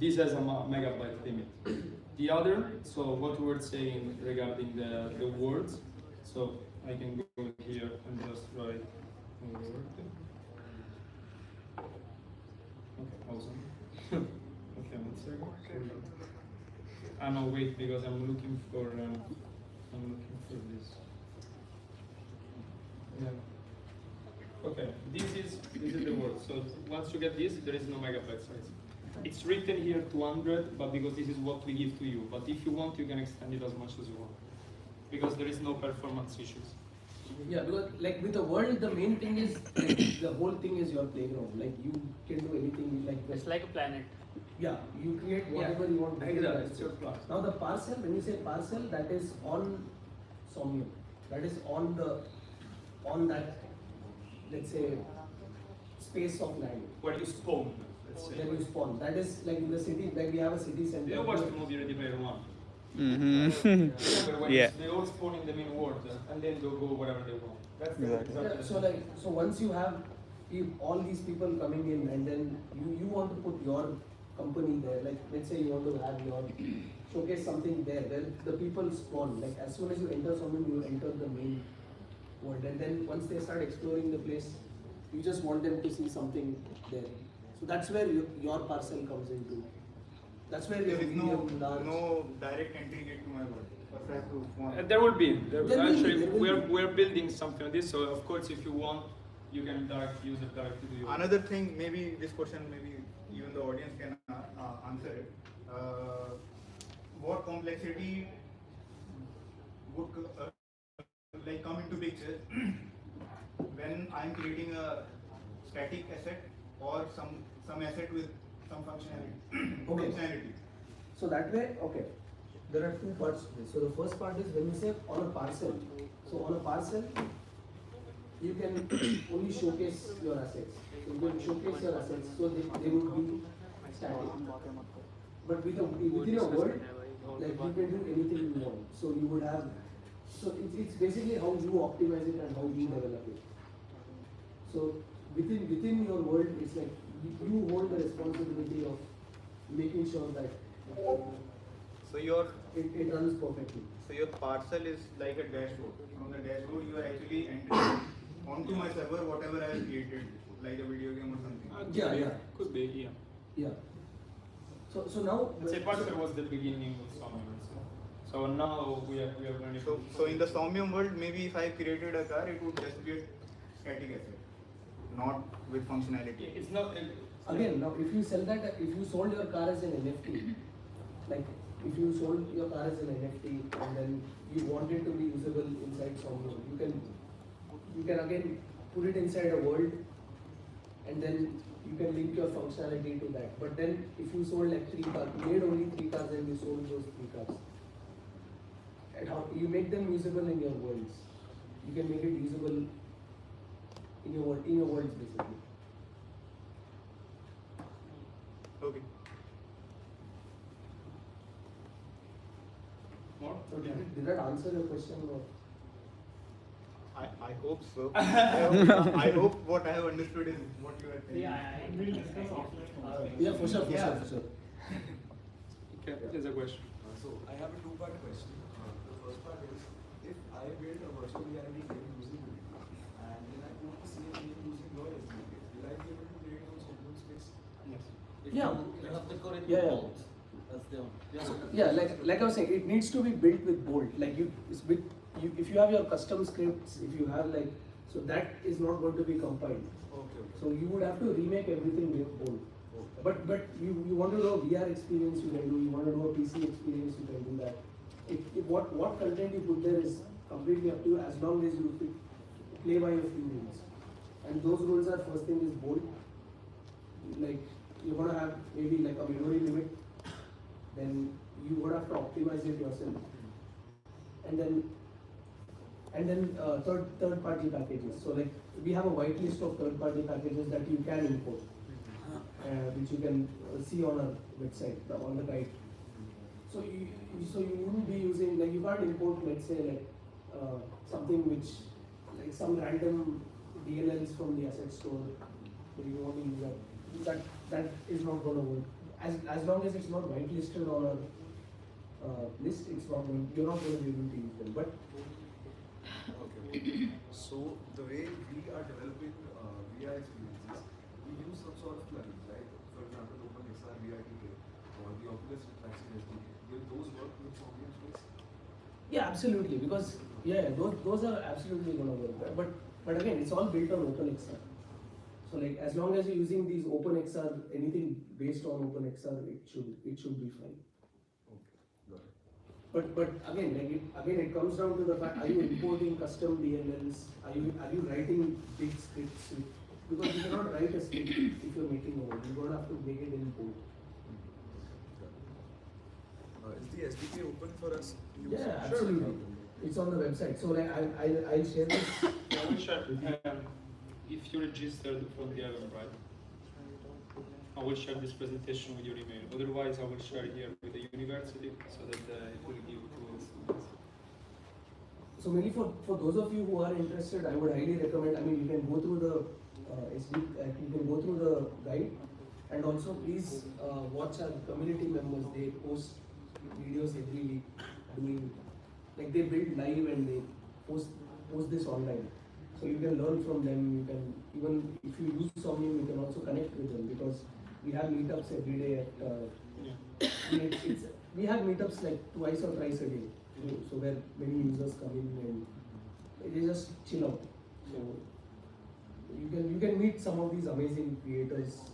this has a megabyte limit. The other, so what we were saying regarding the words, so I can go here and just write a word. Okay, awesome. Okay, one second. No, wait, because I'm looking for this. Yeah. Okay, this is the word. So once you get this, there is no megabyte size. It's written here 200, but because this is what we give to you. But if you want, you can extend it as much as you want, because there is no performance issues. Yeah, because like with the world, the main thing is like, the whole thing is your playground. Like you can do anything like It's like a planet. Yeah, you create whatever you want. Exactly, it's your class. Now the parcel, when you say parcel, that is on Somnium. That is on that, let's say, space of land. Where you spawn, let's say. Where you spawn. That is like in the city, like we have a city center. You watched the movie Ready Player One. Yeah. They all spawn in the main world, and then they'll go wherever they want. That's Exactly. exactly. So once you have all these people coming in, and then you want to put your company there, like let's say you want to have your showcase something there where the people spawn. Like as soon as you enter Somnium, you enter the main world, and then once they start exploring the place, you just want them to see something there. So that's where your parcel comes into. That's where There is medium, large. no direct entry gate to my world. First I have to form. There will be. Actually, there will be. we're building something like this. So of course, if you want, you can use it directly to you. Another thing, maybe this question, maybe even the audience can answer it. What complexity would like come into picture when I'm creating a static asset or some asset with some functionality? Okay. Functionality. So that way, okay, there are two parts to this. So the first part is when you say on a parcel. So on a parcel, you can only showcase your assets. So you can showcase your assets, so they would be static. But within a world, like you can do anything you want. So you would have, so it's basically how you optimize it and how you develop it. So within your world, it's like you hold the responsibility of making sure that So your it runs perfectly. So your parcel is like a dashboard. On the dashboard, you are actually entering onto my server whatever I have created, like a video game or something. Yeah. Could be, yeah. Yeah. So now. Let's say parcel was the beginning of Somnium. So now we are going to. So in the Somnium world, maybe if I created a car, it would just be a static asset, not with functionality. It's not. Again, now if you sell that, if you sold your car as an NFT, like if you sold your car as an NFT and then you want it to be usable inside Somnium, you can again put it inside a world and then you can link your functionality to that. But then if you sold like 3 cars, you made only 3 cars and you sold those 3 cars. And how you make them usable in your worlds. You can make it usable in your worlds basically. Okay. More? So did that answer your question? Or? I hope so. I hope what I have understood is what you are saying. Yeah, we'll discuss offline. Yeah, for sure. Okay, there's a question. So I have a two-part question. The first part is, if I build a virtual reality game using it, and then I put the same game using your SDK, will I be able to play it on Somnium Space? Yes. If Yeah. you have the correct Yeah. default, as Yeah, like I was saying, it needs to be built with Bolt. Like if you have your custom scripts, if you have like, so that is not going to be compiled. Okay. So you would have to remake everything with Bolt. Okay. But you want to do a VR experience, you can do. You want to do a PC experience, you can do that. What content you put there is completely up to you, as long as you play by a few rules. And those rules are, first thing is Bolt. Like you're gonna have maybe like a memory limit. Then you would have to optimize it yourself. And then third party packages. So like we have a whitelist of third party packages that you can import, which you can see on our website on the guide. So you wouldn't be using, like, you can't import, let's say, like something which, like some random DLLs from the asset store. So you want to use that is not going to work. As long as it's not whitelisted on our list, you're not going to be able to use them. But Okay. So the way we are developing VR experiences, we use some sort of plugins, right? For example, OpenXR VRTK or the Oculus Interaction SDK. Will those work with Somnium Space? yeah, absolutely, because those are absolutely going to work. But again, it's all built on OpenXR. So like as long as you're using these OpenXR, anything based on OpenXR, it should be fine. Okay, got it. But again, it comes down to the fact: are you importing custom DLLs? Are you writing big scripts? Because you cannot write a script if you're making a one. You're going to have to make it in Bolt. Is the SDK open for us to use? Yeah, absolutely. It's on the website. So like I'll share this. I will share. If you registered from the event, right? I will share this presentation with your email. Otherwise, I will share here with the university so that it will give to students. So maybe for those of you who are interested, I would highly recommend. I mean, you can go through the you can go through the guide, and also please watch our community members. They post videos every week, doing like they build live and they post this online. So you can learn from them. You can, even if you use Somnium, you can also connect with them, because we have meetups every day at. We have meetups like twice or thrice a day. So where many users come in and they just chill out. So you can meet some of these amazing creators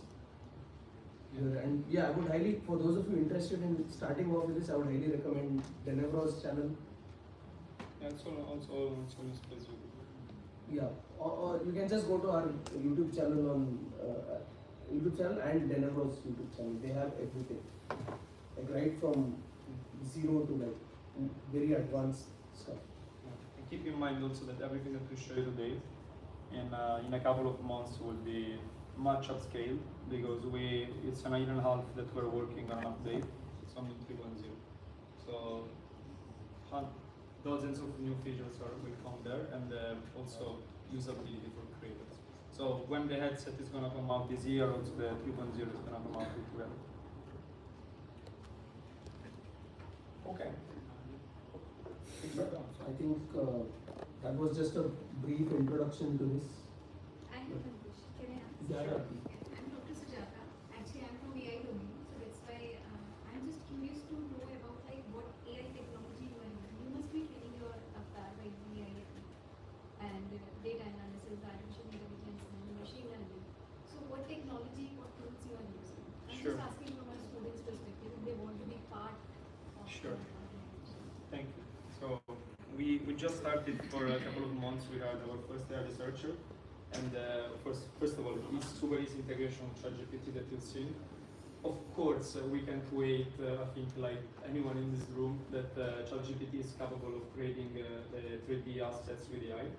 here. And yeah, I would highly, for those of you interested in starting off with this, I would highly recommend Denevro's channel. Yeah, it's also on Somnium Space. Yeah, or you can just go to our YouTube channel and Denevro's YouTube channel. They have everything, like right from zero to like very advanced stuff. And keep in mind also that everything that we show you today, in a couple of months, will be much upscaled, because it's an year and a half that we're working on an update, Somnium 3.0. So dozens of new features will come there, and also usability for creators. So when the headset is going to come out this year, also the 3.0 is going to come out with well. Okay. I think that was just a brief introduction to this. I have one question. Can I ask? Yeah. I'm Dr. Sujata. Actually, I'm from AI domain, so that's why I'm just curious to know about like what AI technology you are using. You must be training your avatar by AI and data analysis, artificial intelligence, and machine learning. So what technology, what tools you are using? I'm Sure. just asking from a student's perspective if they want to be part of. Sure. Thank you. So we just started for a couple of months. We had our first AI researcher, and first of all, it's super easy integration with ChatGPT that you've seen. Of course, we can't wait. I think like anyone in this room, that ChatGPT is capable of creating the 3D assets with AI.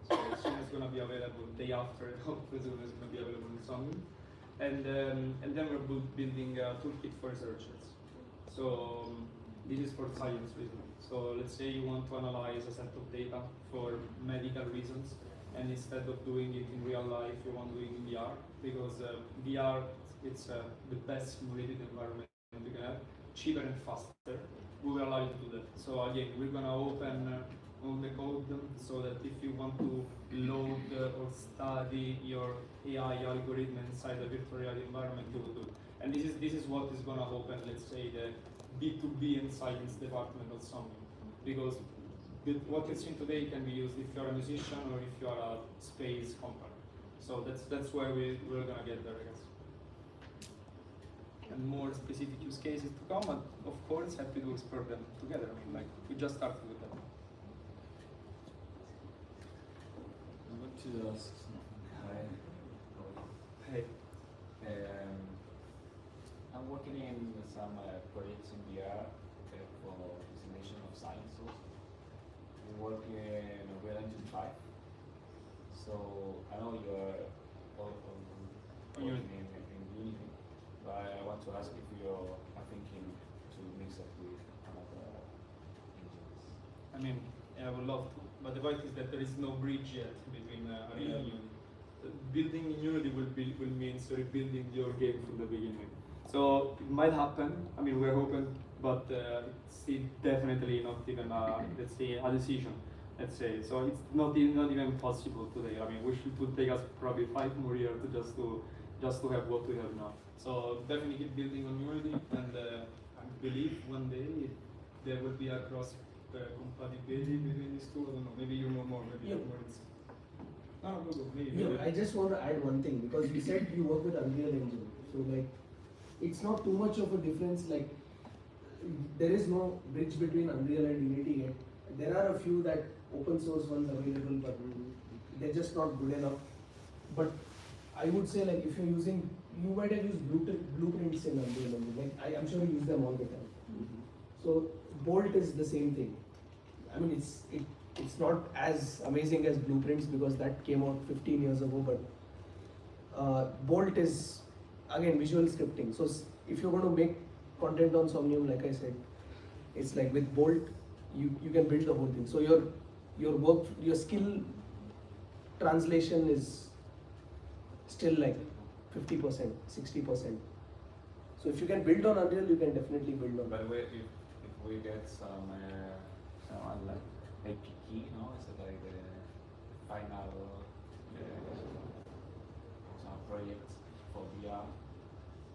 So soon it's going to be available. Day after, soon it's going to be available in Somnium. And then we're building a toolkit for researchers. So this is for science reasons. So let's say you want to analyze a set of data for medical reasons, and instead of doing it in real life, you want to do it in VR, because VR, it's the best simulated environment you can have, cheaper and faster. We will allow you to do that. So again, we're going to open all the code, so that if you want to load or study your AI algorithm inside a virtual reality environment, you will do. And this is what is going to open, let's say, the B2B and science department of Somnium, because what is seen today can be used if you're a musician or if you're a space company. So that's where we're gonna get there, I guess. And more specific use cases to come, and of course happy to explore them together. I mean, like, we just started with them. I want to ask something. Hey. I'm working in some projects in VR for dissemination of science also. We work in Unreal Engine 5. So I know you're working in Unity, but I want to ask if you are thinking to mix it with another engines. I mean, I would love to, but the point is that there is no bridge yet between Unreal and Unity. Building in Unity will mean rebuilding your game from the beginning. So it might happen. I mean, we're hoping, but it's definitely not even let's say a decision. Let's say so. It's not even possible today. I mean, it would take us probably 5 more years just to have what we have now. So definitely keep building on Unity, and I believe one day there will be a cross compatibility between these two. I don't know. Maybe you know more. Maybe you have more insight. No, go. Maybe. I just want to add one thing, because you said you work with Unreal Engine, so like, it's not too much of a difference. Like, there is no bridge between Unreal and Unity yet. There are a few that open source ones available, but they're just not good enough. But I would say, like, if you're using, you might have used blueprints in Unreal Engine. Like, I'm sure you use them all the time. So Bolt is the same thing. I mean, it's not as amazing as blueprints because that came out 15 years ago, but Bolt is again visual scripting. So if you're going to make content on Somnium, like I said, it's like with Bolt, you can build the whole thing. So your skill translation is still like 50%, 60%. So if you can build on Unreal, you can definitely build on. By the way, if we get some like APK, no, it's like the final some projects for VR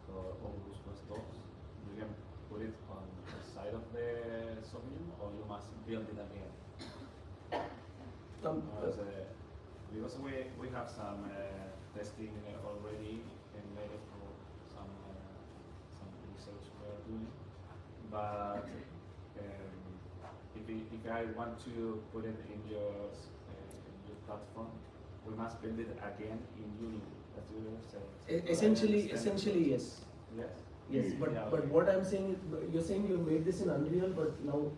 for Oculus Quest 2. You can put it on the side of the Somnium, or you must build it again. Because we have some testing already and made it for some research we are doing, but if I want to put it in your platform, we must build it again in Unity. That's what you're saying. Essentially, yes. Yes. Yes, but yeah, but what I'm saying is, you're saying you made this in Unreal, but now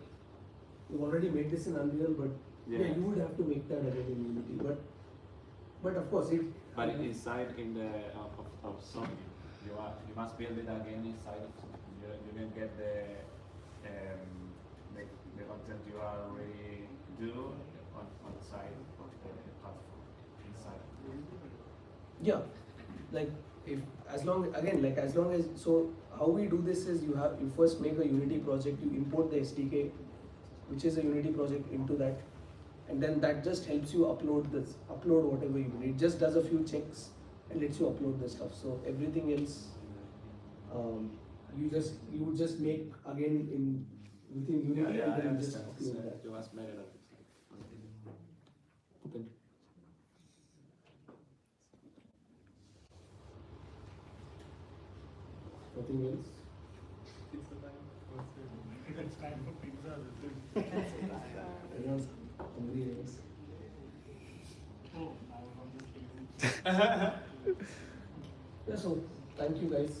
you already made this in Unreal, but yeah, you would have to make that again in Unity. But of course it. But inside in the of Somnium, you must build it again inside of Somnium. You can get the content you already do on the side of the platform inside. Yeah, like as long as so how we do this is you first make a Unity project, you import the SDK, which is a Unity project, into that, and then that just helps you upload whatever you need. It just does a few checks and lets you upload the stuff. So everything else you would just make again within Unity, and then just upload that. You must make it up. Thank you. Nothing else? It's time for pizza. Everyone's hungry, I guess. Oh, I was on this table. Yeah, so thank you guys.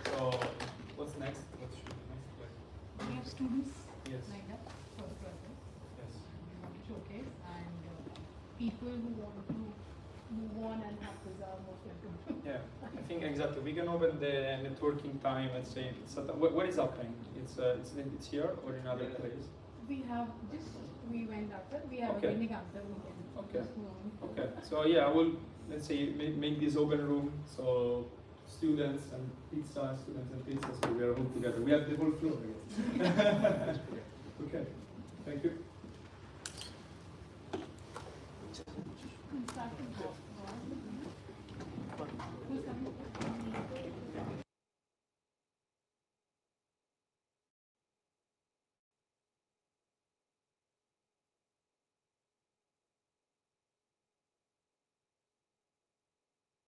So what's next? What should be next? We have students Yes. lined up for the process. Yes. We want to showcase, and people who want to move on and have pizza are most welcome. Yeah, I think exactly. We can open the networking time. Let's say it's what is happening. It's here or in other place. We have we went after. We have Okay. a clinic after. We can Okay. just move on. Okay. So yeah, I will make this open room so students and pizza, so we are all together. We have the whole floor. I guess. Okay. Thank you.